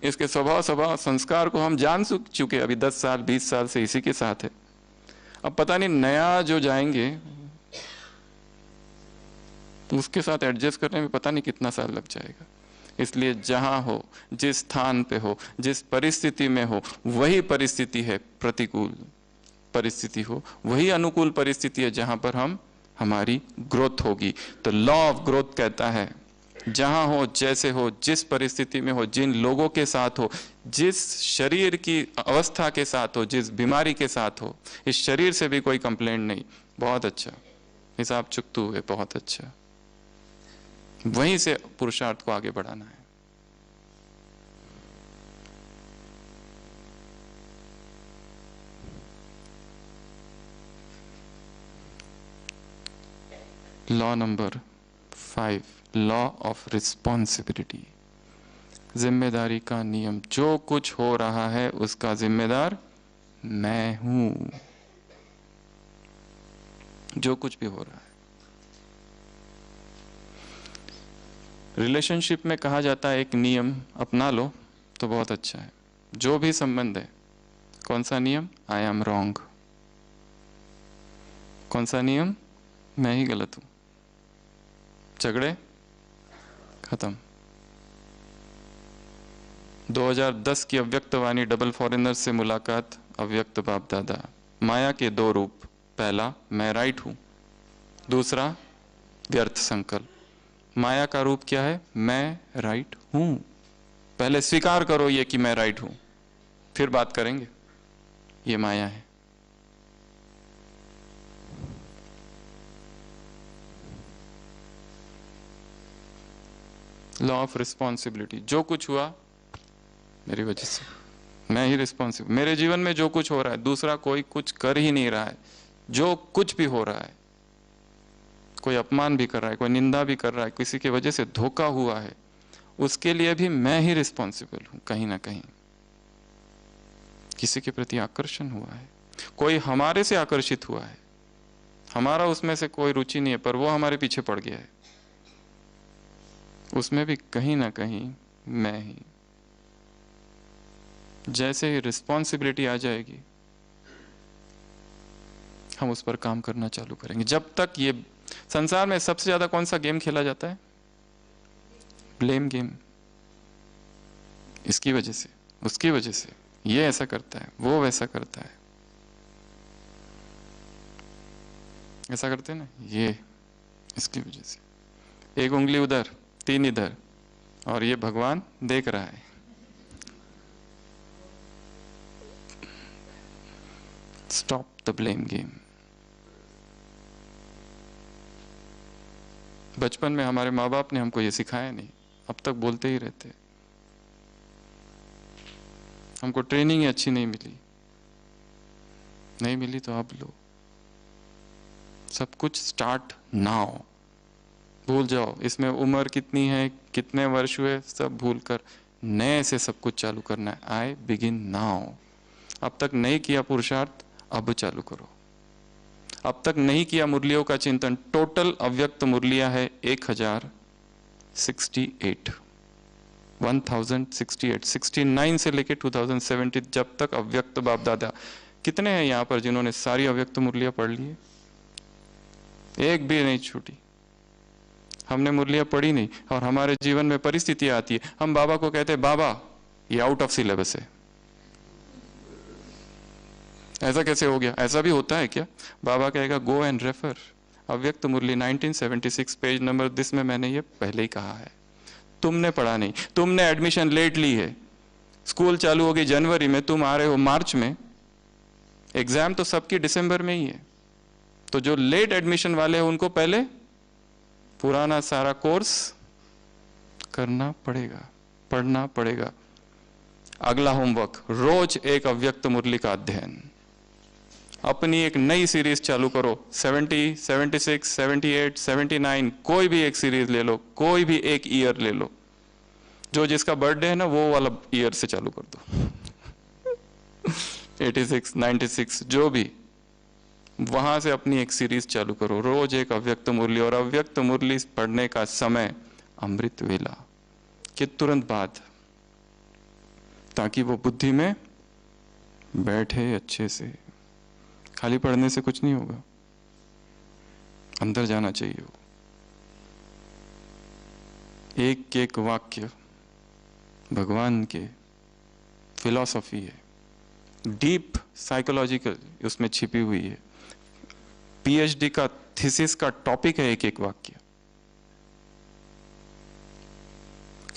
इसके स्वभाव संस्कार को हम जान चुके, अभी 10 साल 20 साल से इसी के साथ है। अब पता नहीं नया जो जाएंगे उसके साथ एडजस्ट करने में पता नहीं कितना साल लग जाएगा। इसलिए जहां हो, जिस स्थान पे हो, जिस परिस्थिति में हो, वही परिस्थिति है प्रतिकूल परिस्थिति हो, वही अनुकूल परिस्थिति है जहां पर हमारी ग्रोथ होगी। तो लॉ ऑफ ग्रोथ कहता है जहां हो, जैसे हो, जिस परिस्थिति में हो, जिन लोगों के साथ हो, जिस शरीर की अवस्था के साथ हो, जिस बीमारी के साथ हो, इस शरीर से भी कोई कंप्लेंट नहीं, बहुत अच्छा हिसाब चुकतू हुए, बहुत अच्छा, वहीं से पुरुषार्थ को आगे बढ़ाना है। Law number 5, law of responsibility, जिम्मेदारी का नियम। जो कुछ हो रहा है उसका जिम्मेदार मैं हूं, जो कुछ भी हो रहा है। रिलेशनशिप में कहा जाता है एक नियम अपना लो तो बहुत अच्छा है। जो भी संबंध है, कौन सा नियम? I am wrong. कौन सा नियम? मैं ही गलत हूं, झगड़े खत्म। 2010 की अव्यक्त वाणी डबल फॉरेनर से मुलाकात, अव्यक्त बाप दादा। माया के 2 रूप, पहला मैं राइट हूं, दूसरा व्यर्थ संकल्प। माया का रूप क्या है? मैं राइट हूं। पहले स्वीकार करो ये कि मैं राइट हूं, फिर बात करेंगे। ये माया है। लॉ ऑफ रिस्पॉन्सिबिलिटी, जो कुछ हुआ मेरी वजह से, मैं ही रिस्पॉन्सिबल। मेरे जीवन में जो कुछ हो रहा है, दूसरा कोई कुछ कर ही नहीं रहा है। जो कुछ भी हो रहा है, कोई अपमान भी कर रहा है, कोई निंदा भी कर रहा है, किसी की वजह से धोखा हुआ है, उसके लिए भी मैं ही रिस्पॉन्सिबल हूं। कहीं ना कहीं किसी के प्रति आकर्षण हुआ है, कोई हमारे से आकर्षित हुआ है, हमारा उसमें से कोई रुचि नहीं है, पर वो हमारे पीछे पड़ गया है, उसमें भी कहीं ना कहीं मैं ही। जैसे ही रिस्पॉन्सिबिलिटी आ जाएगी, हम उस पर काम करना चालू करेंगे। जब तक ये संसार में सबसे ज्यादा कौन सा गेम खेला जाता है? Blame game. इसकी वजह से, उसकी वजह से, ये ऐसा करता है, वो वैसा करता है, ऐसा करते हैं ना, ये इसकी वजह से। एक उंगली उधर, 3 इधर, और ये भगवान देख रहा है। Stop the blame game. बचपन में हमारे माँ बाप ने हमको ये सिखाया नहीं, अब तक बोलते ही रहते। हमको ट्रेनिंग अच्छी नहीं मिली, नहीं मिली तो अब लो। सब कुछ स्टार्ट नाउ। भूल जाओ इसमें उम्र कितनी है, कितने वर्ष हुए, सब भूल कर नए से सब कुछ चालू करना है। I begin now. अब तक नहीं किया पुरुषार्थ, अब चालू करो। अब तक नहीं किया मुरलियों का चिंतन, टोटल अव्यक्त मुरलियां है 1068, 1068, 69 से लेके 2070 जब तक अव्यक्त बाप दादा। कितने हैं यहाँ पर जिन्होंने सारी अव्यक्त मुरलियां पढ़ ली है? एक भी नहीं छूटी। हमने मुरलियां पढ़ी नहीं, और हमारे जीवन में परिस्थितियां आती है, हम बाबा को कहते हैं बाबा ये आउट ऑफ सिलेबस है। ऐसा कैसे हो गया? ऐसा भी होता है क्या? बाबा कहेगा गो एंड रेफर अव्यक्त मुरली 1976 पेज नंबर दिस में मैंने ये पहले ही कहा है। तुमने पढ़ा नहीं, तुमने एडमिशन लेट ली है, स्कूल चालू होगी जनवरी में, तुम आ रहे हो मार्च में, एग्जाम तो सबकी दिसंबर में ही है। तो जो लेट एडमिशन वाले हैं उनको पहले पुराना सारा कोर्स करना पड़ेगा, पढ़ना पड़ेगा। अगला होमवर्क, रोज एक अव्यक्त मुरली का अध्ययन। अपनी एक नई सीरीज चालू करो, 70, 76, 78, 79, कोई भी एक सीरीज ले लो, कोई भी एक ईयर ले लो। जो जिसका बर्थडे है ना वो वाला ईयर से चालू कर दो। 86, 96 जो भी, वहां से अपनी एक सीरीज चालू करो, रोज एक अव्यक्त मुरली। और अव्यक्त मुरली पढ़ने का समय अमृत वेला के तुरंत बाद, ताकि वो बुद्धि में बैठे अच्छे से। खाली पढ़ने से कुछ नहीं होगा, अंदर जाना चाहिए। वो एक एक वाक्य भगवान के फिलॉसफी है, डीप साइकोलॉजिकल उसमें छिपी हुई है। पीएचडी का थीसिस का टॉपिक है एक एक वाक्य।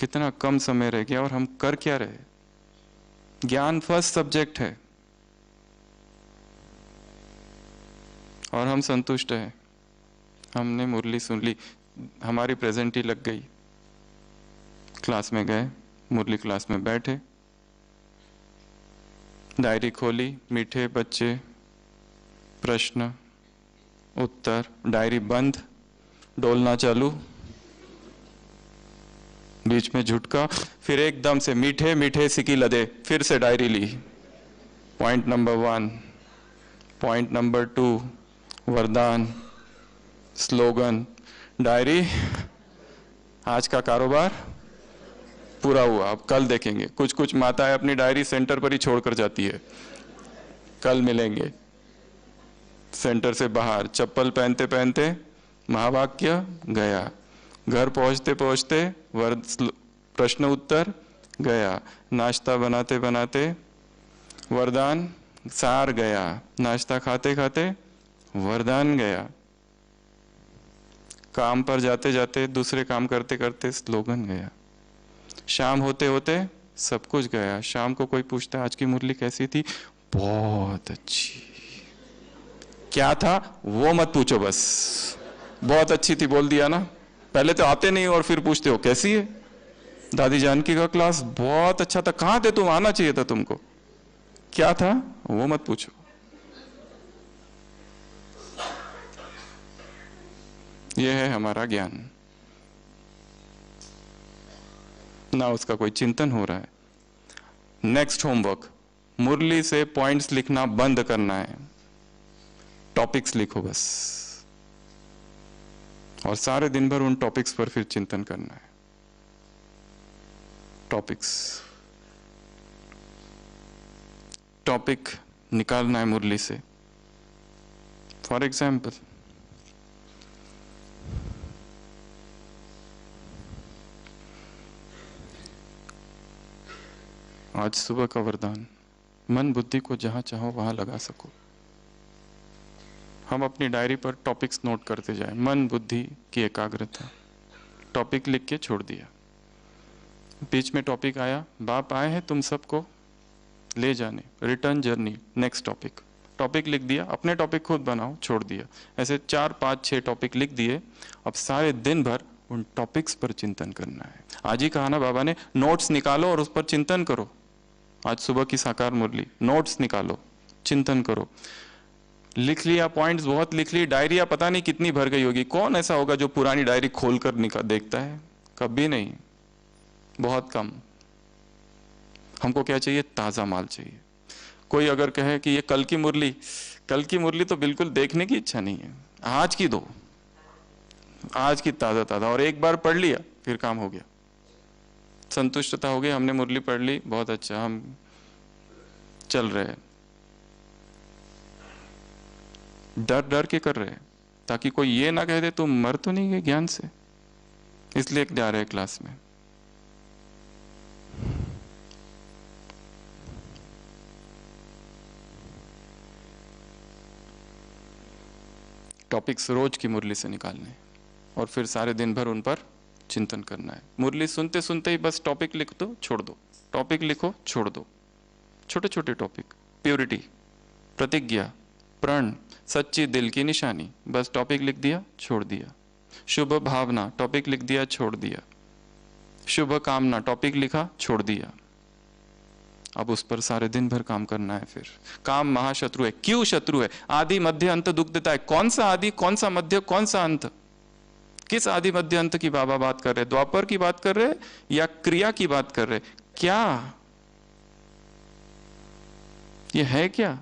कितना कम समय रह गया और हम कर क्या रहे? ज्ञान फर्स्ट सब्जेक्ट है और हम संतुष्ट हैं। हमने मुरली सुन ली, हमारी प्रेजेंट ही लग गई। क्लास में गए, मुरली क्लास में बैठे, डायरी खोली, मीठे बच्चे, प्रश्न उत्तर, डायरी बंद, डोलना चालू, बीच में झुटका, फिर एकदम से मीठे मीठे सिकी लदे, फिर से डायरी ली। पॉइंट नंबर 1, पॉइंट नंबर 2, वरदान, स्लोगन, डायरी, आज का कारोबार पूरा हुआ, अब कल देखेंगे। कुछ कुछ माताएं अपनी डायरी सेंटर पर ही छोड़कर जाती है, कल मिलेंगे। सेंटर से बाहर चप्पल पहनते पहनते महावाक्य गया, घर पहुंचते पहुंचते प्रश्न उत्तर गया, नाश्ता बनाते बनाते वरदान सार गया, नाश्ता खाते खाते वरदान गया, काम पर जाते जाते दूसरे काम करते करते स्लोगन गया, शाम होते होते सब कुछ गया। शाम को कोई पूछता आज की मुरली कैसी थी? बहुत अच्छी। क्या था वो मत पूछो, बस बहुत अच्छी थी बोल दिया ना। पहले तो आते नहीं और फिर पूछते हो कैसी है, दादी जानकी का क्लास बहुत अच्छा था, कहां थे तुम, आना चाहिए था तुमको। क्या था वो मत पूछो। यह है हमारा ज्ञान, ना उसका कोई चिंतन हो रहा है। नेक्स्ट होमवर्क, मुरली से पॉइंट्स लिखना बंद करना है, टॉपिक्स लिखो बस, और सारे दिन भर उन टॉपिक्स पर फिर चिंतन करना है। टॉपिक निकालना है मुरली से। फॉर एग्जाम्पल, आज सुबह का वरदान, मन बुद्धि को जहां चाहो वहां लगा सको। हम अपनी डायरी पर टॉपिक्स नोट करते जाएं। मन बुद्धि की एकाग्रता, टॉपिक लिख के छोड़ दिया। बीच में टॉपिक आया, बाप आए हैं तुम सबको ले जाने, return journey, next topic, topic लिख दिया, अपने टॉपिक खुद बनाओ, छोड़ दिया। ऐसे 4, 5, 6 टॉपिक लिख दिए। अब सारे दिन भर उन टॉपिक्स पर चिंतन करना है। आज ही कहा ना बाबा ने, नोट्स निकालो और उस पर चिंतन करो। आज सुबह की साकार मुरली, नोट्स निकालो, चिंतन करो। लिख लिया, पॉइंट्स बहुत लिख ली, डायरिया पता नहीं कितनी भर गई होगी। कौन ऐसा होगा जो पुरानी डायरी खोलकर देखता है? कभी नहीं, बहुत कम। हमको क्या चाहिए? ताजा माल चाहिए। कोई अगर कहे कि ये कल की मुरली तो बिल्कुल देखने की इच्छा नहीं है। आज की दो, आज की ताजा ताजा, और एक बार पढ़ लिया फिर काम हो गया, संतुष्टता हो गई, हमने मुरली पढ़ ली, बहुत अच्छा, हम चल रहे हैं। डर डर के कर रहे हैं ताकि कोई ये ना कह दे तुम मर तो नहीं गए ज्ञान से, इसलिए जा रहे हैं क्लास में। टॉपिक्स रोज की मुरली से निकालने और फिर सारे दिन भर उन पर चिंतन करना है। मुरली सुनते सुनते ही बस टॉपिक लिख दो, छोड़ दो, टॉपिक लिखो, छोड़ दो। छोटे छोटे टॉपिक, प्योरिटी, प्रतिज्ञा, प्रण, सच्ची दिल की निशानी, बस टॉपिक लिख दिया, छोड़ दिया। शुभ भावना, टॉपिक लिख दिया, छोड़ दिया। शुभ कामना, टॉपिक लिखा, छोड़ दिया। अब उस पर सारे दिन भर काम करना है। फिर काम महाशत्रु है। क्यों शत्रु है? आदि मध्य अंत दुख देता है। कौन सा आदि, कौन सा मध्य, कौन सा अंत? किस आदि मध्य अंत की बाबा बात कर रहे? द्वापर की बात कर रहे या क्रिया की बात कर रहे? क्या ये है? क्या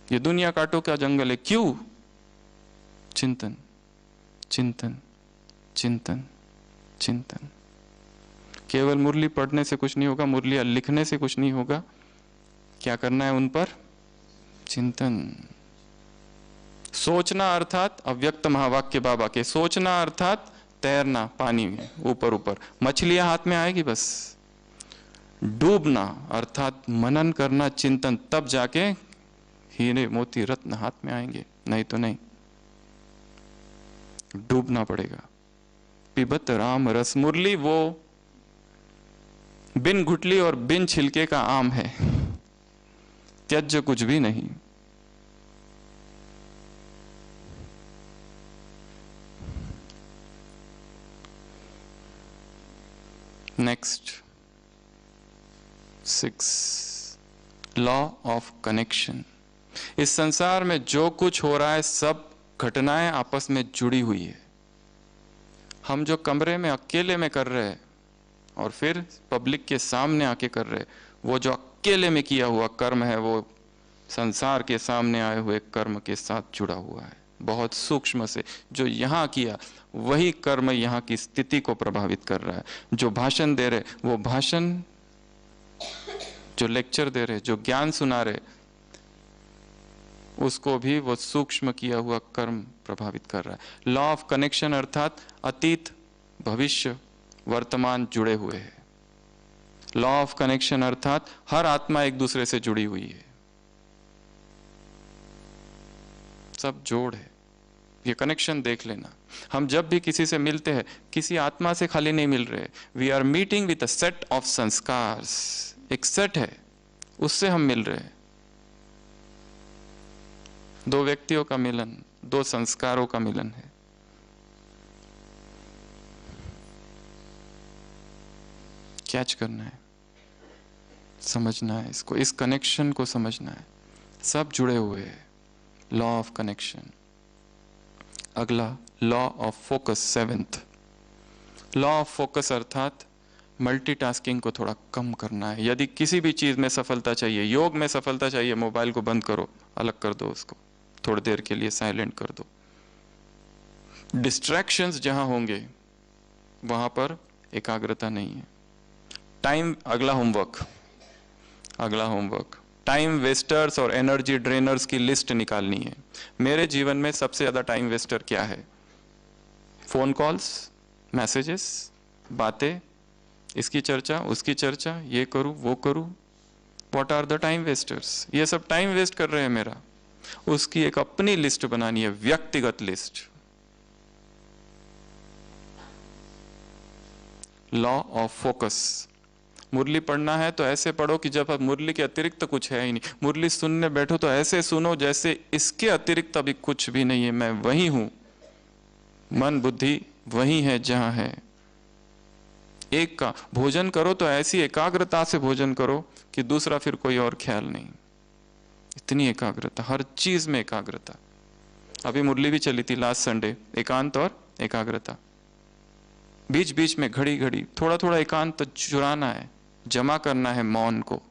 ये दुनिया कांटों का जंगल है? क्यों? चिंतन, चिंतन, चिंतन, चिंतन। केवल मुरली पढ़ने से कुछ नहीं होगा, मुरलियां लिखने से कुछ नहीं होगा। क्या करना है? उन पर चिंतन। सोचना अर्थात अव्यक्त महावाक्य बाबा के, सोचना अर्थात तैरना पानी में ऊपर ऊपर, मछलियां हाथ में आएगी बस। डूबना अर्थात मनन करना, चिंतन, तब जाके हीरे मोती रत्न हाथ में आएंगे, नहीं तो नहीं। डूबना पड़ेगा। पिबत राम रस, मुरली वो बिन घुटली और बिन छिलके का आम है, त्यज्य कुछ भी नहीं। Next 6 law of connection. इस संसार में जो कुछ हो रहा है सब घटनाएं आपस में जुड़ी हुई है। हम जो कमरे में अकेले में कर रहे हैं और फिर पब्लिक के सामने आके कर रहे, वो जो अकेले में किया हुआ कर्म है वो संसार के सामने आए हुए कर्म के साथ जुड़ा हुआ है। बहुत सूक्ष्म से जो यहाँ किया वही कर्म यहाँ की स्थिति को प्रभावित कर रहा है। जो भाषण दे रहे वो भाषण, जो लेक्चर दे रहे, जो ज्ञान सुना रहे, उसको भी वो सूक्ष्म किया हुआ कर्म प्रभावित कर रहा है। लॉ ऑफ कनेक्शन अर्थात अतीत, भविष्य, वर्तमान जुड़े हुए हैं। लॉ ऑफ कनेक्शन अर्थात हर आत्मा एक दूसरे से जुड़ी हुई है, सब जोड़ है। ये कनेक्शन देख लेना। हम जब भी किसी से मिलते हैं किसी आत्मा से खाली नहीं मिल रहे। We are meeting with a set of संस्कार्स। एक सेट है, उससे हम मिल रहे हैं। 2 व्यक्तियों का मिलन, 2 संस्कारों का मिलन है। कैच करना है, समझना है इसको, इस कनेक्शन को समझना है। सब जुड़े हुए हैं, लॉ ऑफ कनेक्शन। अगला law of focus, 7th law of focus, अर्थात मल्टीटास्किंग को थोड़ा कम करना है। यदि किसी भी चीज में सफलता चाहिए, योग में सफलता चाहिए, मोबाइल को बंद करो, अलग कर दो उसको, थोड़ी देर के लिए साइलेंट कर दो। डिस्ट्रैक्शंस जहां होंगे वहां पर एकाग्रता नहीं है। टाइम, अगला होमवर्क, टाइम वेस्टर्स और एनर्जी ड्रेनर्स की लिस्ट निकालनी है। मेरे जीवन में सबसे ज्यादा टाइम वेस्टर क्या है? फोन कॉल्स, मैसेजेस, बातें, इसकी चर्चा, उसकी चर्चा, ये करूं वो करूं। What are the time wasters? ये सब टाइम वेस्ट कर रहे हैं मेरा। उसकी एक अपनी लिस्ट बनानी है, व्यक्तिगत list. Law of focus. Murli पढ़ना है तो ऐसे पढ़ो कि जब अब मुरली के अतिरिक्त तो कुछ है ही नहीं। मुरली सुनने बैठो तो ऐसे सुनो जैसे इसके अतिरिक्त अभी कुछ भी नहीं है, मैं वही हूं, मन बुद्धि वही है जहां है। एक का भोजन करो तो ऐसी एकाग्रता से भोजन करो कि दूसरा फिर कोई और ख्याल नहीं। इतनी एकाग्रता, हर चीज में एकाग्रता। अभी मुरली भी चली थी लास्ट संडे, एकांत और एकाग्रता। बीच बीच में घड़ी घड़ी थोड़ा थोड़ा एकांत चुराना है, जमा करना है मौन को।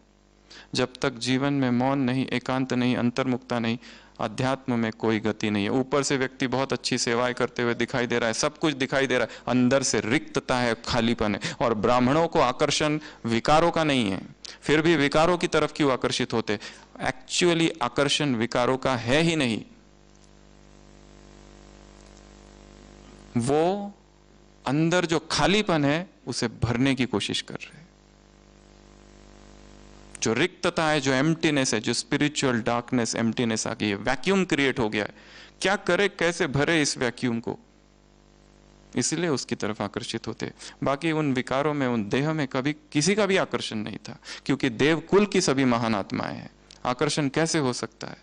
जब तक जीवन में मौन नहीं, एकांत नहीं, अंतर्मुक्ता नहीं, अध्यात्म में कोई गति नहीं है। ऊपर से व्यक्ति बहुत अच्छी सेवाएं करते हुए दिखाई दे रहा है, सब कुछ दिखाई दे रहा है, अंदर से रिक्तता है, खालीपन है। और ब्राह्मणों को आकर्षण विकारों का नहीं है, फिर भी विकारों की तरफ क्यों आकर्षित होते? एक्चुअली आकर्षण विकारों का है ही नहीं, वो अंदर जो खालीपन है उसे भरने की कोशिश कर रहे हैं। जो रिक्तता है, जो एम्प्टीनेस है, जो स्पिरिचुअल डार्कनेस, एम्प्टीनेस आ गई है, वैक्यूम क्रिएट हो गया है। क्या करे, कैसे भरे इस वैक्यूम को? इसलिए उसकी तरफ आकर्षित होते। बाकी उन विकारों में, उन देह में कभी किसी का भी आकर्षण नहीं था, क्योंकि देव कुल की सभी महान आत्माएं हैं। आकर्षण कैसे हो सकता है?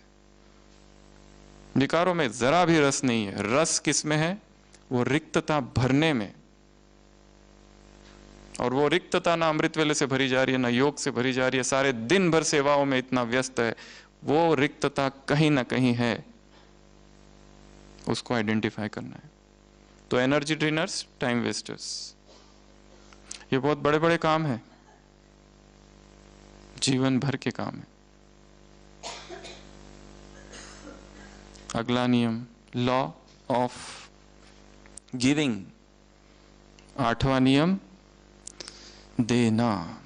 विकारों में जरा भी रस नहीं है। रस किस में है? वो रिक्तता भरने में। और वो रिक्तता ना अमृत वेले से भरी जा रही है, ना योग से भरी जा रही है, सारे दिन भर सेवाओं में इतना व्यस्त है। वो रिक्तता कहीं ना कहीं है, उसको आइडेंटिफाई करना है। तो एनर्जी ड्रेनर्स, टाइम वेस्टर्स, ये बहुत बड़े बड़े काम है, जीवन भर के काम है। अगला नियम, लॉ ऑफ गिविंग। 8वां नियम, देना।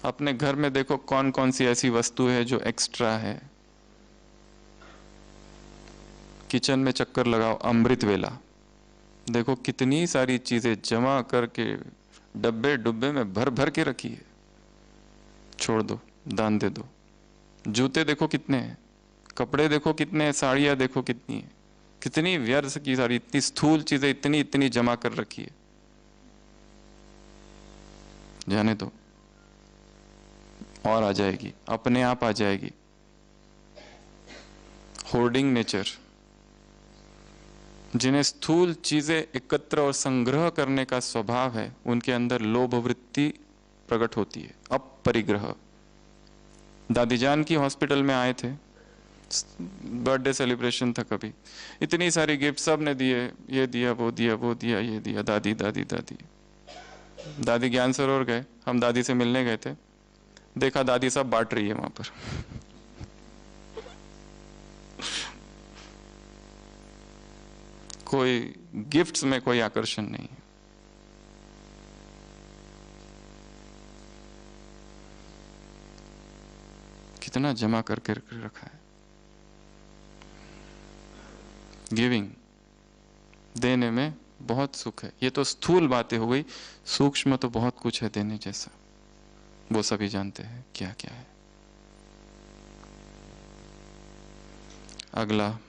अपने घर में देखो कौन कौन सी ऐसी वस्तु है जो एक्स्ट्रा है। किचन में चक्कर लगाओ, अमृत वेला, देखो कितनी सारी चीजें जमा करके डब्बे डुब्बे में भर भर के रखी है। छोड़ दो, दान दे दो। जूते देखो कितने हैं, कपड़े देखो कितने हैं, साड़ियां देखो कितनी है, कितनी व्यर्थ की सारी, इतनी स्थूल चीजें इतनी इतनी जमा कर रखी है। जाने दो, और आ जाएगी, अपने आप आ जाएगी। होर्डिंग नेचर, जिन्हें स्थूल चीजें एकत्र और संग्रह करने का स्वभाव है, उनके अंदर लोभ वृत्ति प्रकट होती है, अपरिग्रह। दादी जान की हॉस्पिटल में आए थे, बर्थडे सेलिब्रेशन था, कभी इतनी सारी गिफ्ट सब ने दिए, ये दिया वो दिया वो दिया ये दिया, दादी दादी दादी। दादी ज्ञान सरोवर गए, हम दादी से मिलने गए थे, देखा दादी सब बांट रही है वहां पर। कोई गिफ्ट्स में कोई आकर्षण नहीं है। कितना जमा करके रखा है। गिविंग, देने में बहुत सुख है। ये तो स्थूल बातें हो गई, सूक्ष्म तो बहुत कुछ है देने जैसा, वो सभी जानते हैं क्या क्या है। अगला,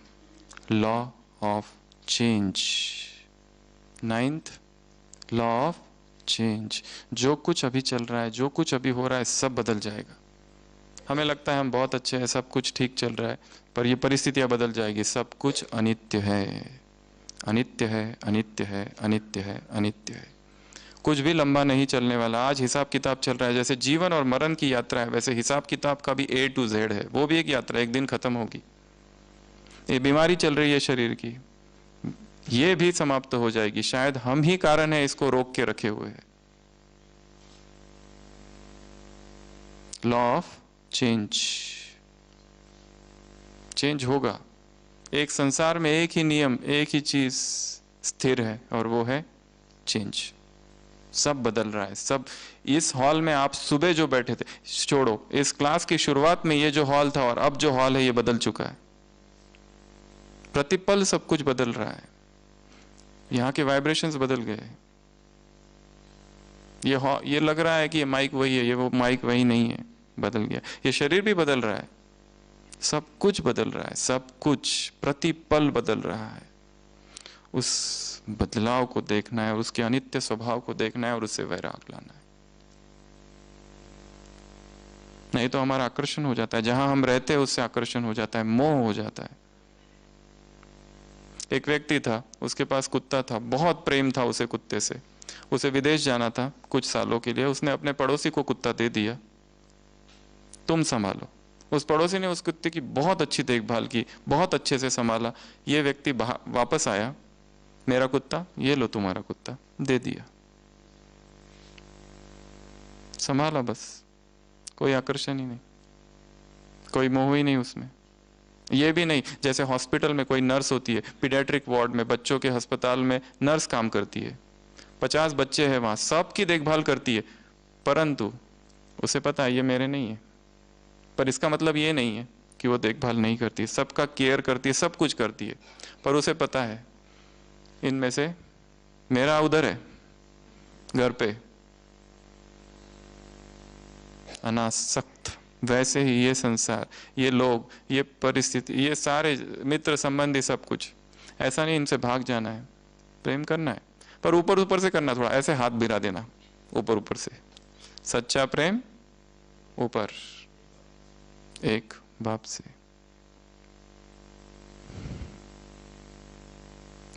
law of change. 9th law of change. जो कुछ अभी चल रहा है, जो कुछ अभी हो रहा है, सब बदल जाएगा। हमें लगता है हम बहुत अच्छे हैं, सब कुछ ठीक चल रहा है, पर ये परिस्थितियां बदल जाएगी। सब कुछ अनित्य है, अनित्य है, अनित्य है, अनित्य है, अनित्य है। कुछ भी लंबा नहीं चलने वाला। आज हिसाब किताब चल रहा है, जैसे जीवन और मरण की यात्रा है वैसे हिसाब किताब का भी A to Z है, वो भी एक यात्रा, एक दिन खत्म होगी। ये बीमारी चल रही है शरीर की, ये भी समाप्त हो जाएगी। शायद हम ही कारण है इसको रोक के रखे हुए हैं। लॉ ऑफ चेंज होगा। एक संसार में एक ही नियम, एक ही चीज स्थिर है और वो है चेंज। सब बदल रहा है, सब। इस हॉल में आप सुबह जो बैठे थे, छोड़ो, इस क्लास की शुरुआत में ये जो हॉल था और अब जो हॉल है ये बदल चुका है। प्रतिपल सब कुछ बदल रहा है। यहाँ के वाइब्रेशंस बदल गए। ये लग रहा है कि ये माइक वही है, ये वो माइक वही नहीं है, बदल गया। ये शरीर भी बदल रहा है, सब कुछ बदल रहा है, सब कुछ प्रतिपल बदल रहा है। उस बदलाव को देखना है और उसके अनित्य स्वभाव को देखना है और उससे वैराग लाना है। नहीं तो हमारा आकर्षण हो जाता है, जहां हम रहते हैं उससे आकर्षण हो जाता है, मोह हो जाता है। एक व्यक्ति था, उसके पास कुत्ता था, बहुत प्रेम था उसे कुत्ते से। उसे विदेश जाना था कुछ सालों के लिए, उसने अपने पड़ोसी को कुत्ता दे दिया, तुम संभालो। उस पड़ोसी ने उस कुत्ते की बहुत अच्छी देखभाल की, बहुत अच्छे से संभाला। ये व्यक्ति वापस आया, मेरा कुत्ता, ये लो तुम्हारा कुत्ता, दे दिया, संभाला बस। कोई आकर्षण ही नहीं, कोई मोह ही नहीं उसमें। ये भी नहीं जैसे हॉस्पिटल में कोई नर्स होती है, पीडियाट्रिक वार्ड में, बच्चों के अस्पताल में नर्स काम करती है, 50 बच्चे हैं वहां, सबकी देखभाल करती है, परंतु उसे पता है ये मेरे नहीं है। पर इसका मतलब ये नहीं है कि वो देखभाल नहीं करती, सबका केयर करती है, सब कुछ करती है, पर उसे पता है इनमें से मेरा उधर है घर पे। अनासक्त। वैसे ही ये संसार, ये लोग, ये परिस्थिति, ये सारे मित्र संबंधी, सब कुछ ऐसा नहीं इनसे भाग जाना है, प्रेम करना है, पर ऊपर ऊपर से करना, थोड़ा ऐसे हाथ भिरा देना ऊपर ऊपर से। सच्चा प्रेम ऊपर, एक बाप से।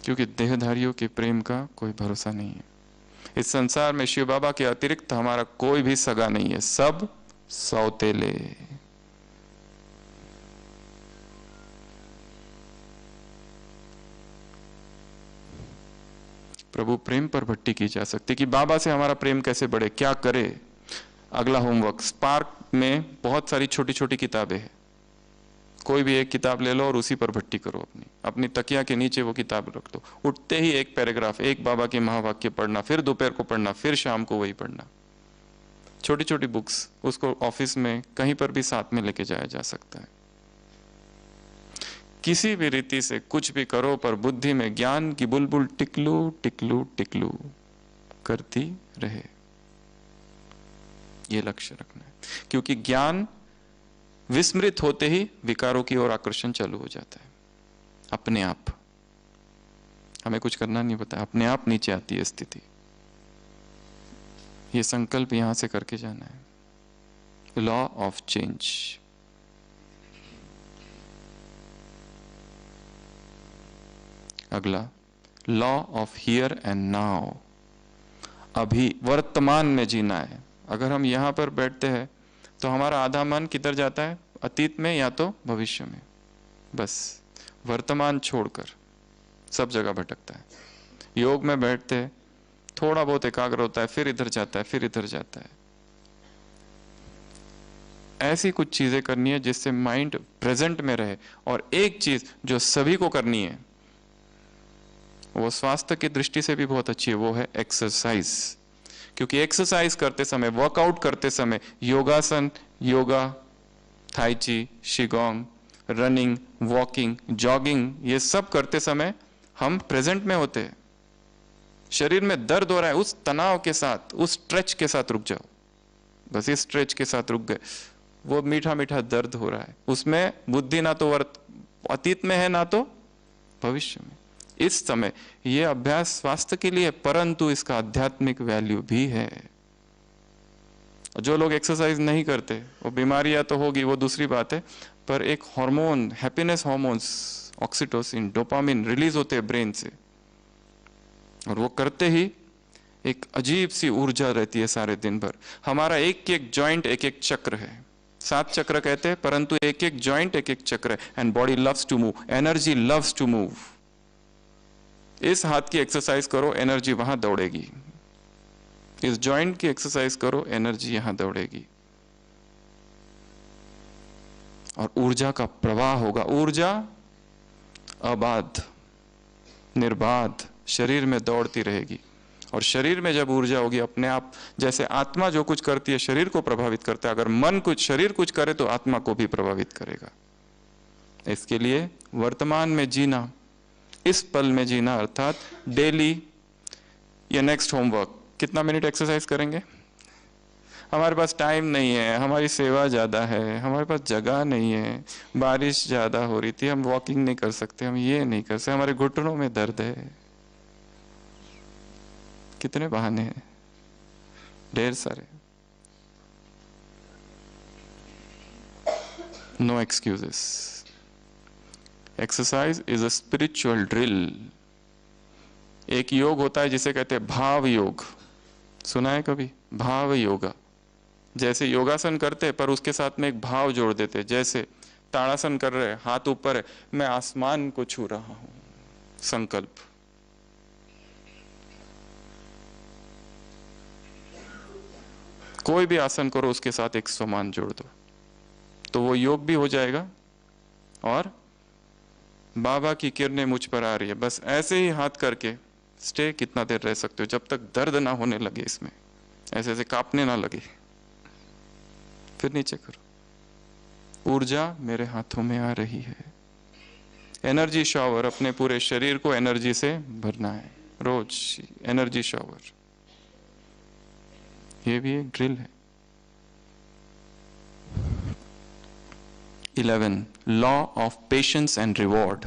क्योंकि देहधारियों के प्रेम का कोई भरोसा नहीं है। इस संसार में शिव बाबा के अतिरिक्त हमारा कोई भी सगा नहीं है, सब सौतेले। प्रभु प्रेम पर भट्टी की जा सकती कि बाबा से हमारा प्रेम कैसे बढ़े, क्या करे। अगला होमवर्क, स्पार्क में बहुत सारी छोटी छोटी किताबें हैं, कोई भी एक किताब ले लो और उसी पर भट्टी करो। अपनी तकिया के नीचे वो किताब रख दो, उठते ही एक पैराग्राफ, एक बाबा के महावाक्य पढ़ना, फिर दोपहर को पढ़ना, फिर शाम को वही पढ़ना। छोटी छोटी बुक्स, उसको ऑफिस में कहीं पर भी साथ में लेके जाया जा सकता है। किसी भी रीति से कुछ भी करो, पर बुद्धि में ज्ञान की बुलबुल टिकलू टिकलू टिकलू करती रहे, ये लक्ष्य रखना है। क्योंकि ज्ञान विस्मृत होते ही विकारों की ओर आकर्षण चालू हो जाता है, अपने आप। हमें कुछ करना नहीं पता, अपने आप नीचे आती है स्थिति। ये संकल्प यहां से करके जाना है। Law of change. अगला, law of here and now. अभी वर्तमान में जीना है। अगर हम यहां पर बैठते हैं तो हमारा आधा मन किधर जाता है, अतीत में या तो भविष्य में। बस वर्तमान छोड़कर सब जगह भटकता है। योग में बैठते हैं, थोड़ा बहुत एकाग्र होता है, फिर इधर जाता है, फिर इधर जाता है। ऐसी कुछ चीजें करनी है जिससे माइंड प्रेजेंट में रहे। और एक चीज जो सभी को करनी है, वो स्वास्थ्य की दृष्टि से भी बहुत अच्छी है, वो है एक्सरसाइज। क्योंकि एक्सरसाइज करते समय, वर्कआउट करते समय, योगासन, योगा, थाई ची, शिगोंग, रनिंग, वॉकिंग, जॉगिंग, ये सब करते समय हम प्रेजेंट में होते हैं। शरीर में दर्द हो रहा है, उस तनाव के साथ, उस स्ट्रेच के साथ रुक जाओ। बस इस स्ट्रेच के साथ रुक गए, वो मीठा मीठा दर्द हो रहा है, उसमें बुद्धि ना तो अतीत में है ना तो भविष्य में। इस समय ये अभ्यास स्वास्थ्य के लिए, परंतु इसका आध्यात्मिक वैल्यू भी है। जो लोग एक्सरसाइज नहीं करते, वो बीमारियां तो होगी, वो दूसरी बात है, पर एक hormone, happiness hormones, oxytocin, dopamine release होते हैं ब्रेन से, और वो करते ही एक अजीब सी ऊर्जा रहती है सारे दिन भर। हमारा एक एक जॉइंट एक एक चक्र है, 7 चक्र कहते हैं, परंतु एक एक जॉइंट एक एक चक्र है। And body loves to move, energy loves to move. इस हाथ की एक्सरसाइज करो, एनर्जी वहां दौड़ेगी। इस जॉइंट की एक्सरसाइज करो, एनर्जी यहां दौड़ेगी और ऊर्जा का प्रवाह होगा। ऊर्जा अबाध निर्बाध शरीर में दौड़ती रहेगी। और शरीर में जब ऊर्जा होगी, अपने आप, जैसे आत्मा जो कुछ करती है शरीर को प्रभावित करता है, अगर मन कुछ, शरीर कुछ करे तो आत्मा को भी प्रभावित करेगा। इसके लिए वर्तमान में जीना, इस पल में जीना, अर्थात डेली या नेक्स्ट होमवर्क कितना मिनट एक्सरसाइज करेंगे। हमारे पास टाइम नहीं है, हमारी सेवा ज्यादा है, हमारे पास जगह नहीं है, बारिश ज्यादा हो रही थी, हम वॉकिंग नहीं कर सकते, हम ये नहीं कर सकते, हमारे घुटनों में दर्द है। कितने बहाने हैं, ढेर सारे। No excuses. Exercise is a spiritual drill. एक योग होता है जिसे कहते हैं भाव योग, सुना है कभी? भाव योगा। जैसे योगासन करते पर उसके साथ में एक भाव जोड़ देते, जैसे ताड़ासन कर रहे, हाथ ऊपर है, मैं आसमान को छू रहा हूं, संकल्प। कोई भी आसन करो, उसके साथ एक स्वमान जोड़ दो, तो वो योग भी हो जाएगा। और बाबा की किरणें मुझ पर आ रही है, बस ऐसे ही हाथ करके स्टे कितना देर रह सकते हो, जब तक दर्द ना होने लगे, इसमें ऐसे ऐसे कांपने ना लगे, फिर नीचे करो। ऊर्जा मेरे हाथों में आ रही है। एनर्जी शावर, अपने पूरे शरीर को एनर्जी से भरना है रोज, एनर्जी शावर। ये भी एक ड्रिल है। 11 law of patience and reward.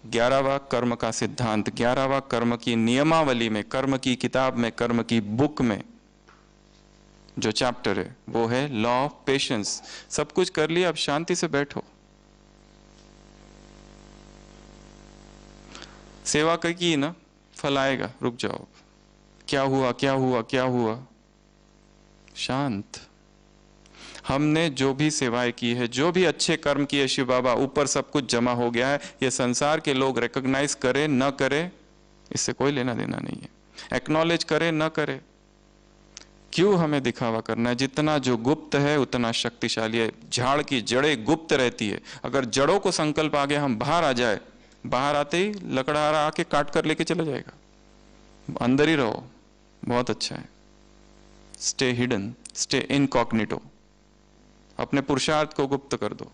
11वां कर्म का सिद्धांत, 11वां कर्म की नियमावली में, कर्म की किताब में, कर्म की बुक में जो चैप्टर है वो है लॉ ऑफ पेशेंस। सब कुछ कर लिया, अब शांति से बैठो। सेवा की ना, फल आएगा, रुक जाओ। क्या हुआ, क्या हुआ, क्या हुआ? शांत। हमने जो भी सेवाएं की है, जो भी अच्छे कर्म किए शिव बाबा, ऊपर सब कुछ जमा हो गया है। ये संसार के लोग रिकॉग्नाइज करे न करे, इससे कोई लेना देना नहीं है। एक्नॉलेज करे न करे, क्यों हमें दिखावा करना है? जितना जो गुप्त है उतना शक्तिशाली है। झाड़ की जड़ें गुप्त रहती है, अगर जड़ों को संकल्प आ गया, हम बाहर आ जाए, बाहर आते ही लकड़हारा आके काट कर लेके चला जाएगा। अंदर ही रहो, बहुत अच्छा है। Stay hidden, stay incognito. अपने पुरुषार्थ को गुप्त कर दो।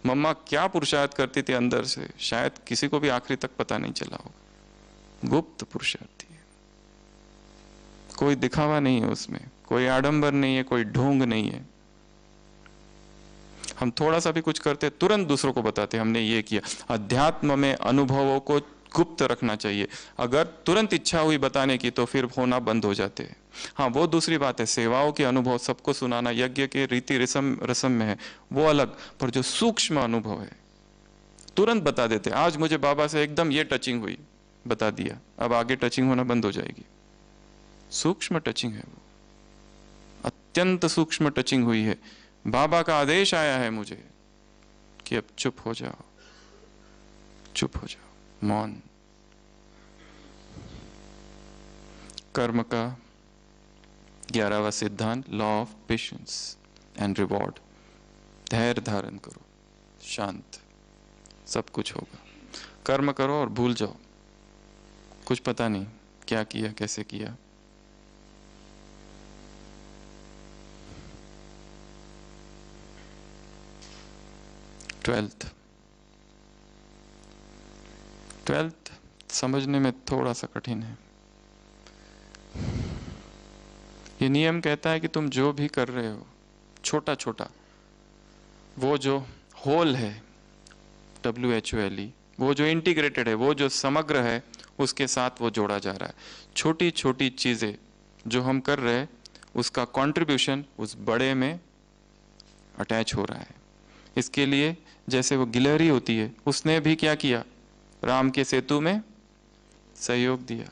मम्मा क्या पुरुषार्थ करती थी अंदर से, शायद किसी को भी आखिरी तक पता नहीं चला होगा। गुप्त पुरुषार्थ है, कोई दिखावा नहीं है उसमें, कोई आडंबर नहीं है, कोई ढोंग नहीं है। हम थोड़ा सा भी कुछ करते तुरंत दूसरों को बताते हमने ये किया। अध्यात्म में अनुभवों को गुप्त रखना चाहिए। अगर तुरंत इच्छा हुई बताने की तो फिर होना बंद हो जाते हैं। हाँ, वो दूसरी बात है, सेवाओं के अनुभव सबको सुनाना यज्ञ के रीति रस्म में है, वो अलग। पर जो सूक्ष्म अनुभव है तुरंत बता देते। आज मुझे बाबा से एकदम ये टचिंग हुई, बता दिया, अब आगे टचिंग होना बंद हो जाएगी। सूक्ष्म टचिंग है वो, अत्यंत सूक्ष्म टचिंग हुई है। बाबा का आदेश आया है मुझे कि अब चुप हो जाओ, चुप हो जाओ, मौन। कर्म का 11वां सिद्धांत, law of patience and reward. धैर्य धारण करो, शांत, सब कुछ होगा। कर्म करो और भूल जाओ, कुछ पता नहीं क्या किया, कैसे किया। ट्वेल्थ समझने में थोड़ा सा कठिन है। ये नियम कहता है कि तुम जो भी कर रहे हो, छोटा छोटा, वो जो होल है, WHOLE, वो जो इंटीग्रेटेड है, वो जो समग्र है, उसके साथ वो जोड़ा जा रहा है। छोटी छोटी चीजें जो हम कर रहे हैं, उसका कंट्रीब्यूशन उस बड़े में अटैच हो रहा है। इसके लिए जैसे वो गिलहरी होती है, उसने भी क्या किया, राम के सेतु में सहयोग दिया।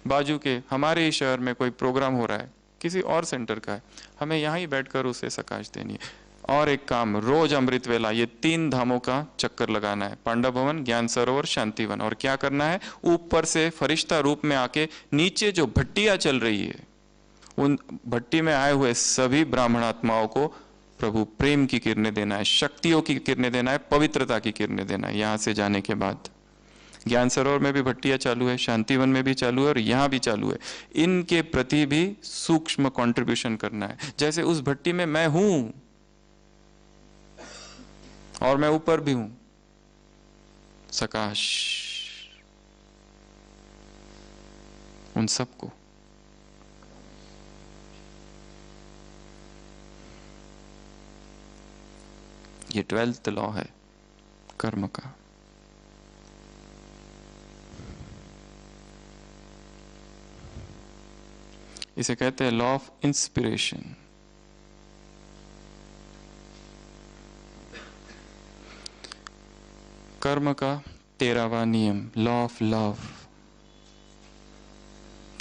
बाजू के हमारे ही शहर में कोई प्रोग्राम हो रहा है, किसी और सेंटर का है, हमें यहाँ ही बैठकर उसे सकाश देनी है। और एक काम, रोज अमृत वेला ये 3 धामों का चक्कर लगाना है, पांडव भवन, ज्ञान सरोवर, शांतिवन। और क्या करना है, ऊपर से फरिश्ता रूप में आके नीचे जो भट्टियां चल रही है, उन भट्टी में आए हुए सभी ब्राह्मणात्माओं को प्रभु प्रेम की किरणें देना है, शक्तियों की किरणें देना है, पवित्रता की किरणें देना है। यहां से जाने के बाद ज्ञान सरोवर में भी भट्टियां चालू है, शांतिवन में भी चालू है और यहां भी चालू है। इनके प्रति भी सूक्ष्म कंट्रीब्यूशन करना है। जैसे उस भट्टी में मैं हूं और मैं ऊपर भी हूं, सकाश उन सबको। ये 12th लॉ है कर्म का। इसे कहते हैं लॉ ऑफ इंस्पिरेशन। कर्म का 13वां नियम, लॉ ऑफ लव,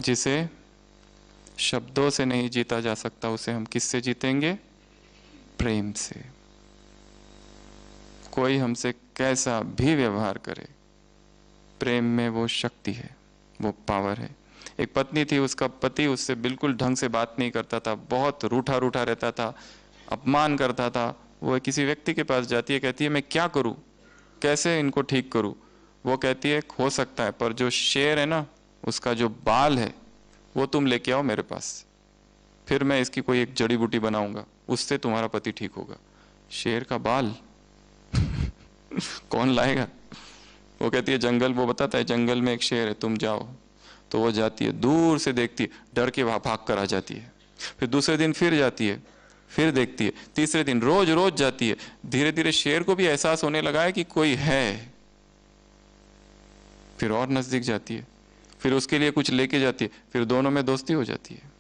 जिसे शब्दों से नहीं जीता जा सकता, उसे हम किससे जीतेंगे? प्रेम से। कोई हमसे कैसा भी व्यवहार करे, प्रेम में वो शक्ति है, वो पावर है। एक पत्नी थी, उसका पति उससे बिल्कुल ढंग से बात नहीं करता था, बहुत रूठा रूठा रहता था, अपमान करता था। वो किसी व्यक्ति के पास जाती है, कहती है मैं क्या करूं, कैसे इनको ठीक करूं? वो कहती है हो सकता है, पर जो शेर है ना, उसका जो बाल है वो तुम लेके आओ मेरे पास, फिर मैं इसकी कोई एक जड़ी बूटी बनाऊंगा, उससे तुम्हारा पति ठीक होगा। शेर का बाल कौन लाएगा? वो कहती है जंगल, वो बताता है जंगल में एक शेर है, तुम जाओ। तो वो जाती है, दूर से देखती है, डर के वहां भाग कर आ जाती है। फिर दूसरे दिन फिर जाती है, फिर देखती है, तीसरे दिन रोज रोज जाती है। धीरे धीरे शेर को भी एहसास होने लगा है कि कोई है, फिर और नजदीक जाती है, फिर उसके लिए कुछ लेके जाती है, फिर दोनों में दोस्ती हो जाती है।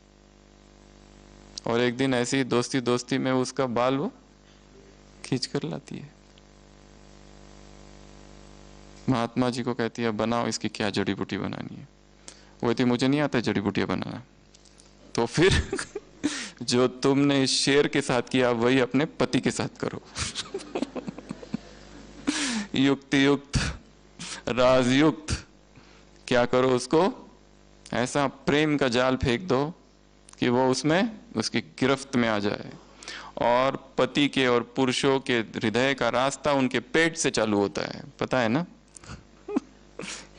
और एक दिन ऐसी ही दोस्ती दोस्ती में उसका बाल वो खींच कर लाती है। महात्मा जी को कहती है बनाओ, इसकी क्या जड़ी बूटी बनानी है? वो कहती मुझे नहीं आता जड़ी बूटियां बनाना। तो फिर जो तुमने इस शेर के साथ किया वही अपने पति के साथ करो। युक्ति युक्त, राजयुक्त क्या करो, उसको ऐसा प्रेम का जाल फेंक दो कि वो उसमें उसकी गिरफ्त में आ जाए। और पति के और पुरुषों के हृदय का रास्ता उनके पेट से चालू होता है, पता है ना?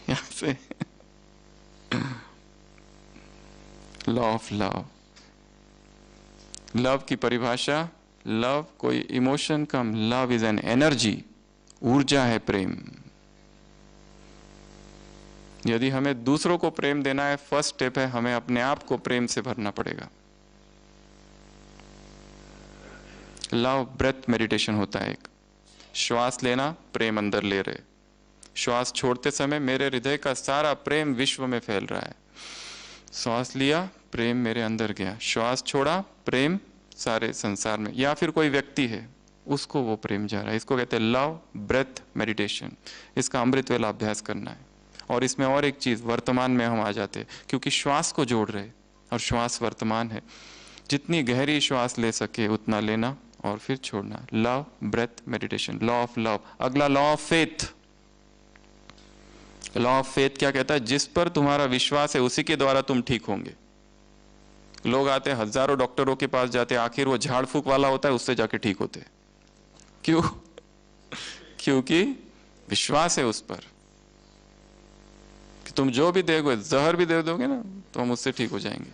यहां से लॉ ऑफ लव। लव की परिभाषा, लव कोई emotion come, love is an energy, ऊर्जा है प्रेम। यदि हमें दूसरों को प्रेम देना है, फर्स्ट स्टेप है हमें अपने आप को प्रेम से भरना पड़ेगा। लव ब्रेथ मेडिटेशन होता है एक, श्वास लेना, प्रेम अंदर ले रहे, श्वास छोड़ते समय मेरे हृदय का सारा प्रेम विश्व में फैल रहा है। श्वास लिया, प्रेम मेरे अंदर गया, श्वास छोड़ा, प्रेम सारे संसार में। या फिर कोई व्यक्ति है, उसको वो प्रेम जा रहा है। इसको कहते हैं लव ब्रेथ मेडिटेशन। इसका अमृत वेला अभ्यास करना है। और इसमें और एक चीज, वर्तमान में हम आ जाते हैं, क्योंकि श्वास को जोड़ रहे और श्वास वर्तमान है। जितनी गहरी श्वास ले सके उतना लेना और फिर छोड़ना। Love breath meditation, law of love. अगला law of faith. Law of faith क्या कहता है? जिस पर तुम्हारा विश्वास है उसी के द्वारा तुम ठीक होंगे। लोग आते हैं, हजारों डॉक्टरों के पास जाते हैं, आखिर वो झाड़ फूक वाला होता है, उससे जाके ठीक होते हैं। क्यों? क्योंकि विश्वास है उस पर कि तुम जो भी दोगे, जहर भी दे दोगे ना, तो हम उससे ठीक हो जाएंगे।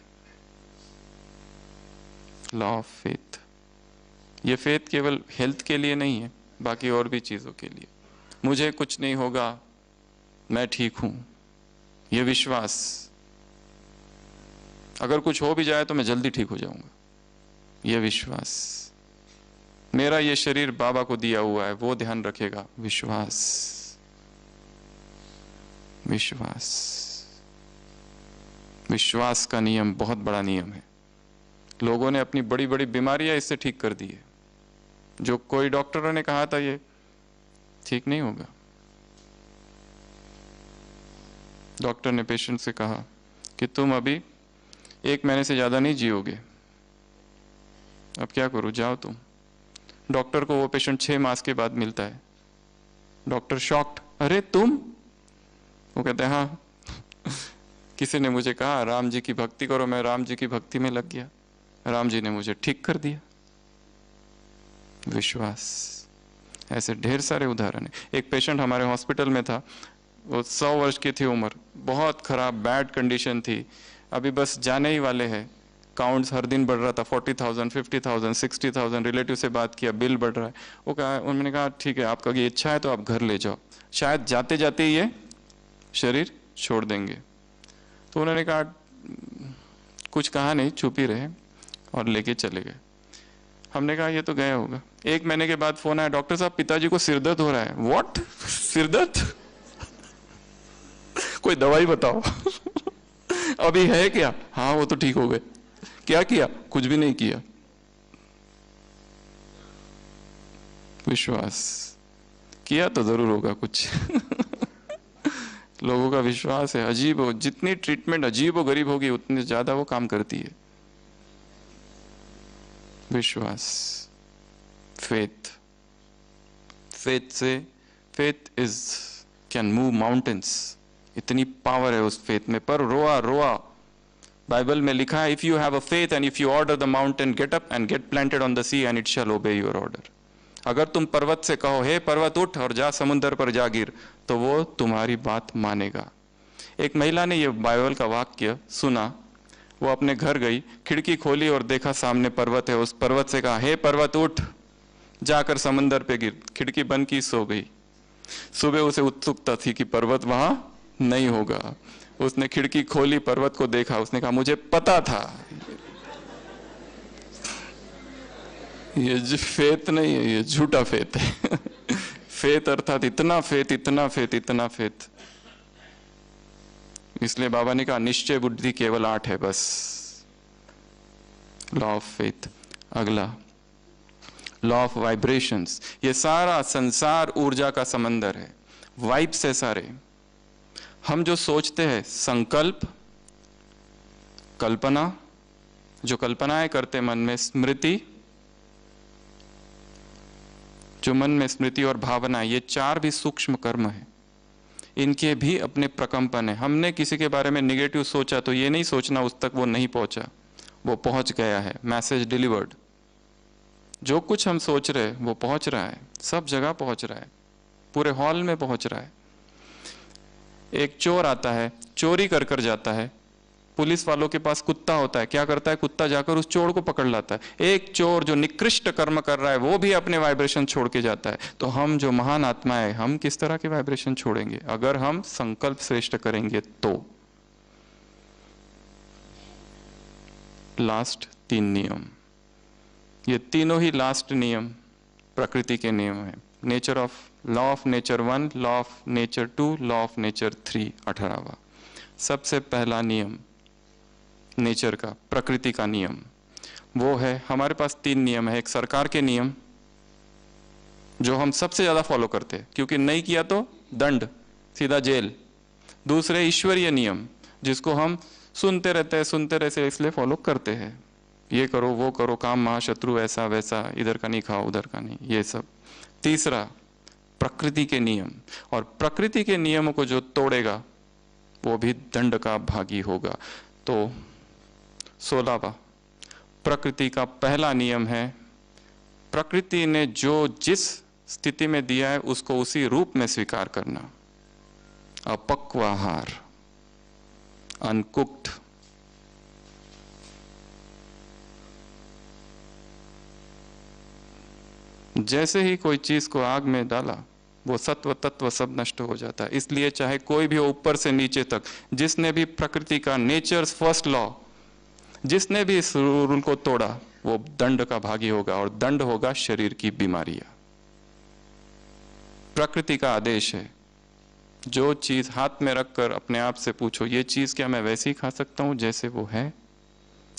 Law of faith. ये फेथ केवल हेल्थ के लिए नहीं है, बाकी और भी चीजों के लिए। मुझे कुछ नहीं होगा, मैं ठीक हूं, ये विश्वास। अगर कुछ हो भी जाए तो मैं जल्दी ठीक हो जाऊंगा, ये विश्वास। मेरा ये शरीर बाबा को दिया हुआ है, वो ध्यान रखेगा, विश्वास। विश्वास, विश्वास का नियम बहुत बड़ा नियम है। लोगों ने अपनी बड़ी बड़ी बीमारियां इससे ठीक कर दी है। जो कोई डॉक्टरों ने कहा था ये ठीक नहीं होगा, डॉक्टर ने पेशेंट से कहा कि तुम अभी 1 महीने से ज़्यादा नहीं जियोगे, अब क्या करूँ, जाओ तुम। डॉक्टर को वो पेशेंट 6 मास के बाद मिलता है। डॉक्टर शॉक्ड, अरे तुम? वो कहते हैं हाँ, किसी ने मुझे कहा राम जी की भक्ति करो, मैं राम जी की भक्ति में लग गया, राम जी ने मुझे ठीक कर दिया। विश्वास। ऐसे ढेर सारे उदाहरण है। एक पेशेंट हमारे हॉस्पिटल में था, वो 100 वर्ष की थी उम्र, बहुत खराब बैड कंडीशन थी, अभी बस जाने ही वाले हैं। काउंट्स हर दिन बढ़ रहा था, 40,000, 50,000, 60,000। रिलेटिव से बात किया, बिल बढ़ रहा है। वो कहा, उन्होंने कहा ठीक है, आपका ये इच्छा है तो आप घर ले जाओ, शायद जाते जाते ही ये शरीर छोड़ देंगे। तो उन्होंने कहा, कुछ कहा नहीं, चुप ही रहे और लेके चले गए। हमने कहा ये तो गया होगा। 1 महीने के बाद फोन आया, डॉक्टर साहब पिताजी को सिरदर्द हो रहा है। व्हाट? सिरदर्द? कोई दवाई बताओ। अभी है क्या? हाँ वो तो ठीक हो गए। क्या किया? कुछ भी नहीं किया। विश्वास किया तो जरूर होगा कुछ। लोगों का विश्वास है अजीब हो, जितनी ट्रीटमेंट अजीब हो गरीब होगी उतनी ज्यादा वो काम करती है। विश्वास, फेथ। फेथ से, faith is can move mountains, इतनी पावर है उस फेथ में। पर रोआ रोआ, बाइबल में लिखा है, if you have a faith and if you order the mountain get up and get planted on the sea and it shall obey your order. अगर तुम पर्वत से कहो हे पर्वत उठ और जा समुद्र पर जा गिर, तो वो तुम्हारी बात मानेगा। एक महिला ने ये बाइबल का वाक्य सुना, वो अपने घर गई, खिड़की खोली और देखा सामने पर्वत है। उस पर्वत से कहा हे पर्वत उठ, जाकर समंदर पे गिर। खिड़की बंद की, सो गई। सुबह उसे उत्सुकता थी कि पर्वत वहां नहीं होगा। उसने खिड़की खोली, पर्वत को देखा, उसने कहा मुझे पता था। ये फेथ नहीं है, ये झूठा फेथ है। फेथ अर्थात इतना फेथ, इतना फेथ, इतना फेथ। इसलिए बाबा ने कहा निश्चय बुद्धि केवल 8 है बस। Law of faith. अगला लॉ ऑफ वाइब्रेशंस। ये सारा संसार ऊर्जा का समंदर है, वाइब्स है सारे। हम जो सोचते हैं, संकल्प, कल्पना, जो कल्पनाएं करते मन में, स्मृति, जो मन में स्मृति और भावना, ये 4 भी सूक्ष्म कर्म है। इनके भी अपने प्रकंपन है। हमने किसी के बारे में निगेटिव सोचा तो ये नहीं सोचना उस तक वो नहीं पहुंचा, वो पहुंच गया है, मैसेज डिलीवर्ड। जो कुछ हम सोच रहे वो पहुंच रहा है, सब जगह पहुंच रहा है, पूरे हॉल में पहुंच रहा है। एक चोर आता है, चोरी कर कर जाता है, पुलिस वालों के पास कुत्ता होता है, क्या करता है? कुत्ता जाकर उस चोर को पकड़ लाता है। एक चोर जो निकृष्ट कर्म कर रहा है वो भी अपने वाइब्रेशन छोड़ के जाता है। तो हम जो महान आत्मा है, हम किस तरह के वाइब्रेशन छोड़ेंगे? अगर हम संकल्प श्रेष्ठ करेंगे तो। लास्ट 3 नियम, ये तीनों ही लास्ट नियम प्रकृति के नियम है। Nature of, law of nature 1, law of nature 2, law of nature 3, 18वां। सबसे पहला नियम नेचर का, प्रकृति का नियम, वो है, हमारे पास 3 नियम है। एक सरकार के नियम जो हम सबसे ज्यादा फॉलो करते हैं, क्योंकि नहीं किया तो दंड, सीधा जेल। दूसरे ईश्वरीय नियम जिसको हम सुनते रहते हैं इसलिए फॉलो करते हैं, ये करो वो करो, काम महाशत्रु, ऐसा वैसा, इधर का नहीं खाओ उधर का नहीं, ये सब। तीसरा प्रकृति के नियम, और प्रकृति के नियमों को जो तोड़ेगा वो भी दंड का भागी होगा। तो 16वां प्रकृति का पहला नियम है, प्रकृति ने जो जिस स्थिति में दिया है उसको उसी रूप में स्वीकार करना। अपक्व आहार, अनकुक्ड, जैसे ही कोई चीज को आग में डाला वो सत्व तत्व सब नष्ट हो जाता है। इसलिए चाहे कोई भी हो, ऊपर से नीचे तक, जिसने भी प्रकृति का, नेचर्स फर्स्ट लॉ, जिसने भी इस रूल को तोड़ा वो दंड का भागी होगा, और दंड होगा शरीर की बीमारियां। प्रकृति का आदेश है, जो चीज हाथ में रखकर अपने आप से पूछो, ये चीज क्या मैं वैसे ही खा सकता हूं जैसे वो है?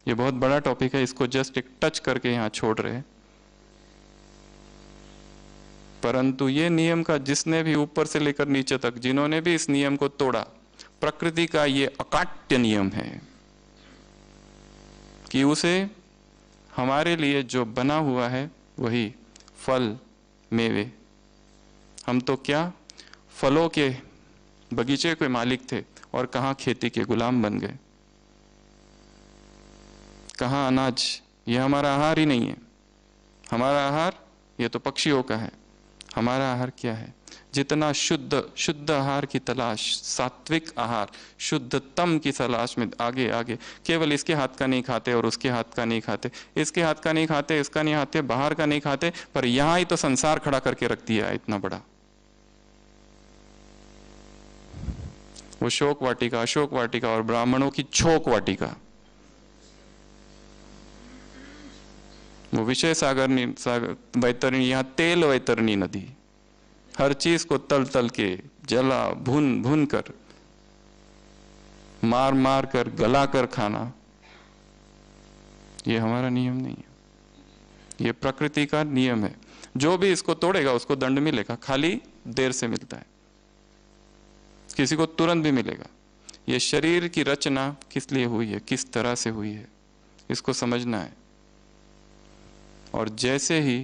ये बहुत बड़ा टॉपिक है, इसको जस्ट एक टच करके यहां छोड़ रहे। परंतु ये नियम का जिसने भी ऊपर से लेकर नीचे तक, जिन्होंने भी इस नियम को तोड़ा, प्रकृति का ये अकाट्य नियम है कि उसे हमारे लिए जो बना हुआ है वही फल मेवे। हम तो क्या फलों के बगीचे के मालिक थे और कहाँ खेती के गुलाम बन गए। कहाँ अनाज, ये हमारा आहार ही नहीं है। हमारा आहार ये तो पक्षियों का है। हमारा आहार क्या है? जितना शुद्ध आहार की तलाश, सात्विक आहार, शुद्धतम की तलाश में आगे आगे, केवल इसके हाथ का नहीं खाते और उसके हाथ का नहीं खाते, इसके हाथ का नहीं खाते, इसका नहीं खाते, बाहर का नहीं खाते, पर यहां ही तो संसार खड़ा करके रख दिया है इतना बड़ा। वो शोक वाटिका, अशोक वाटिका और ब्राह्मणों की छोक वाटिका, वो विषय सागर वैतरणी, यहां तेल वैतरणी नदी। हर चीज को तल तल के, जला भून भून कर, मार मार कर, गला कर खाना, ये हमारा नियम नहीं है। ये प्रकृति का नियम है। जो भी इसको तोड़ेगा उसको दंड मिलेगा, खाली देर से मिलता है, किसी को तुरंत भी मिलेगा। ये शरीर की रचना किस लिए हुई है, किस तरह से हुई है, इसको समझना है। और जैसे ही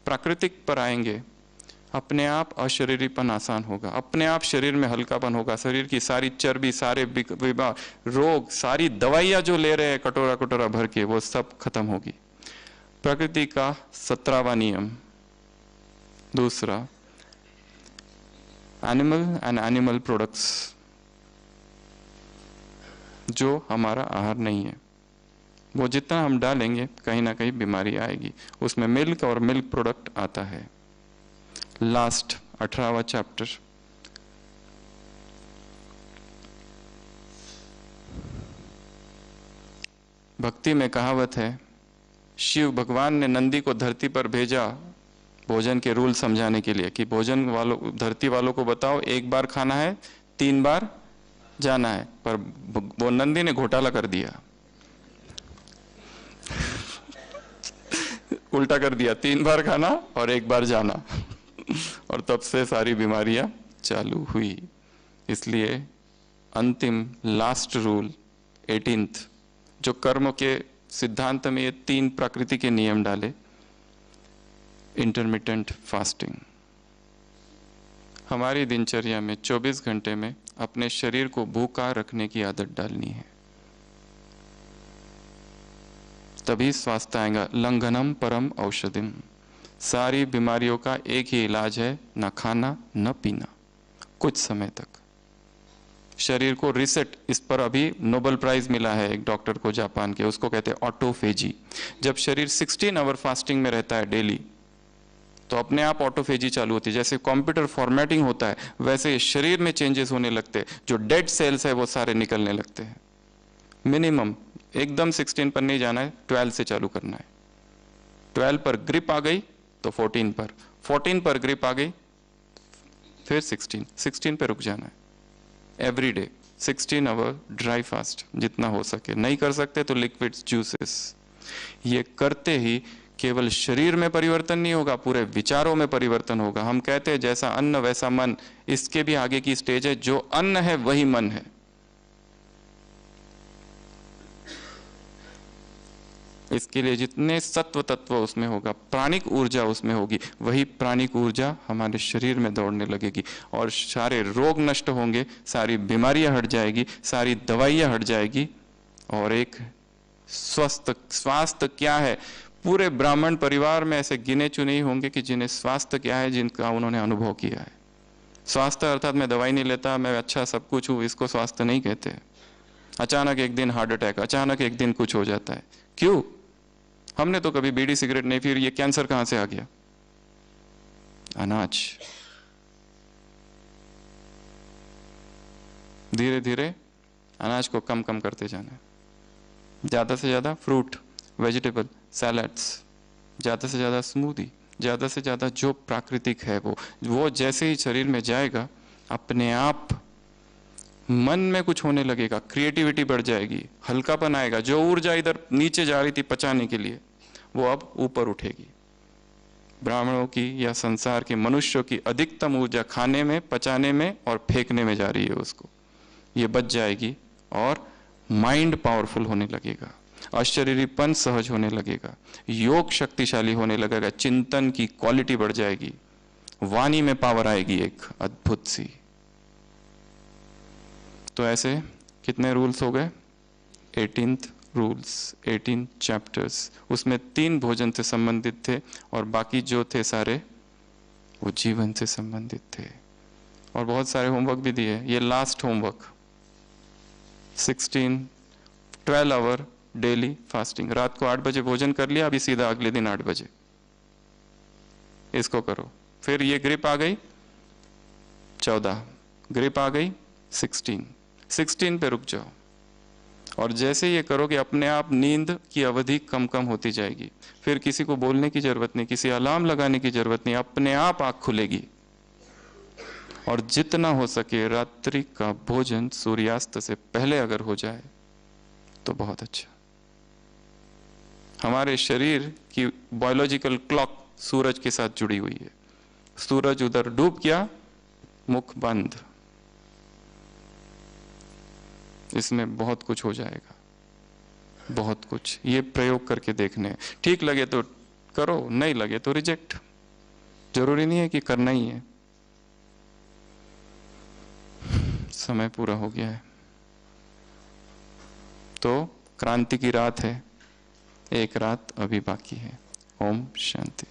प्राकृतिक पर आएंगे, अपने आप अशरीरीपन आसान होगा, अपने आप शरीर में हल्कापन होगा, शरीर की सारी चर्बी, सारे रोग, सारी दवाइयां जो ले रहे हैं कटोरा कटोरा भर के, वो सब खत्म होगी। प्रकृति का 17वां नियम। दूसरा, एनिमल एंड एनिमल प्रोडक्ट्स, जो हमारा आहार नहीं है, वो जितना हम डालेंगे कहीं ना कहीं बीमारी आएगी। उसमें मिल्क और मिल्क प्रोडक्ट आता है। लास्ट 18वां चैप्टर, भक्ति में कहावत है, शिव भगवान ने नंदी को धरती पर भेजा भोजन के रूल समझाने के लिए कि भोजन वालों, धरती वालों को बताओ, एक बार खाना है, 3 बार जाना है। पर वो नंदी ने घोटाला कर दिया, उल्टा कर दिया, 3 बार खाना और 1 बार जाना। और तब से सारी बीमारियां चालू हुई। इसलिए अंतिम लास्ट रूल 18th, जो कर्म के सिद्धांत में ये 3 प्रकृति के नियम डाले, इंटरमिटेंट फास्टिंग। हमारी दिनचर्या में 24 घंटे में अपने शरीर को भूखा रखने की आदत डालनी है, तभी स्वास्थ्य आएगा। लंघनम परम औषधिम। सारी बीमारियों का एक ही इलाज है, ना खाना न पीना, कुछ समय तक शरीर को रिसेट। इस पर अभी नोबेल प्राइज मिला है एक डॉक्टर को जापान के, उसको कहते हैं ऑटोफेजी। जब शरीर 16 आवर फास्टिंग में रहता है डेली, तो अपने आप ऑटोफेजी चालू होती है। जैसे कंप्यूटर फॉर्मेटिंग होता है, वैसे शरीर में चेंजेस होने लगते हैं। जो डेड सेल्स है वो सारे निकलने लगते हैं। मिनिमम एकदम 16 पर नहीं जाना है, 12 से चालू करना है। 12 पर ग्रिप आ गई तो 14 पर, 14 पर ग्रिप आ गई फिर 16 पे रुक जाना है। Every day 16 hour dry fast जितना हो सके। नहीं कर सकते तो लिक्विड्स, जूसेस। ये करते ही केवल शरीर में परिवर्तन नहीं होगा, पूरे विचारों में परिवर्तन होगा। हम कहते हैं जैसा अन्न वैसा मन, इसके भी आगे की स्टेज है। जो अन्न है वही मन है। इसके लिए जितने सत्व तत्व उसमें होगा, प्राणिक ऊर्जा उसमें होगी, वही प्राणिक ऊर्जा हमारे शरीर में दौड़ने लगेगी और सारे रोग नष्ट होंगे, सारी बीमारियां हट जाएगी, सारी दवाइयां हट जाएगी। और एक स्वास्थ्य क्या है, पूरे ब्राह्मण परिवार में ऐसे गिने चुने ही होंगे कि जिन्हें स्वास्थ्य क्या है, जिनका उन्होंने अनुभव किया है। स्वास्थ्य अर्थात मैं दवाई नहीं लेता, मैं अच्छा सब कुछ हूं, इसको स्वास्थ्य नहीं कहते। अचानक एक दिन हार्ट अटैक, अचानक एक दिन कुछ हो जाता है, क्यों? हमने तो कभी बीड़ी सिगरेट नहीं, फिर ये कैंसर कहां से आ गया? अनाज। धीरे धीरे अनाज को कम कम करते जाना है। ज्यादा से ज्यादा फ्रूट, वेजिटेबल, सैलड्स, ज्यादा से ज्यादा स्मूदी, ज्यादा से ज्यादा जो प्राकृतिक है वो जैसे ही शरीर में जाएगा, अपने आप मन में कुछ होने लगेगा, क्रिएटिविटी बढ़ जाएगी, हल्कापन आएगा। जो ऊर्जा इधर नीचे जा रही थी पचाने के लिए, वो अब ऊपर उठेगी। ब्राह्मणों की या संसार के मनुष्यों की अधिकतम ऊर्जा खाने में, पचाने में और फेंकने में जा रही है उसको। ये बच जाएगी और माइंड पावरफुल होने लगेगा, अशरीरीपन सहज होने लगेगा, योग शक्तिशाली होने लगेगा, चिंतन की क्वालिटी बढ़ जाएगी, वाणी में पावर आएगी एक अद्भुत सी। तो ऐसे कितने रूल्स हो गए? 18th rules, 18 chapters. उसमें 3 भोजन से संबंधित थे और बाकी जो थे सारे वो जीवन से संबंधित थे। और बहुत सारे होमवर्क भी दिए। ये last homework 12 hour daily fasting. रात को 8 बजे भोजन कर लिया, अभी सीधा अगले दिन 8 बजे इसको करो। फिर ये ग्रिप आ गई 14, ग्रिप आ गई 16 पे रुक जाओ। और जैसे ये करोगे अपने आप नींद की अवधि कम कम होती जाएगी। फिर किसी को बोलने की जरूरत नहीं, किसी अलार्म लगाने की जरूरत नहीं, अपने आप आंख खुलेगी। और जितना हो सके रात्रि का भोजन सूर्यास्त से पहले अगर हो जाए तो बहुत अच्छा। हमारे शरीर की बायोलॉजिकल क्लॉक सूरज के साथ जुड़ी हुई है। सूरज उधर डूब गया, मुख बंद, इसमें बहुत कुछ हो जाएगा, बहुत कुछ। ये प्रयोग करके देखने, ठीक लगे तो करो, नहीं लगे तो रिजेक्ट। जरूरी नहीं है कि करना ही है। समय पूरा हो गया है। तो क्रांति की रात है, एक रात अभी बाकी है। ओम शांति।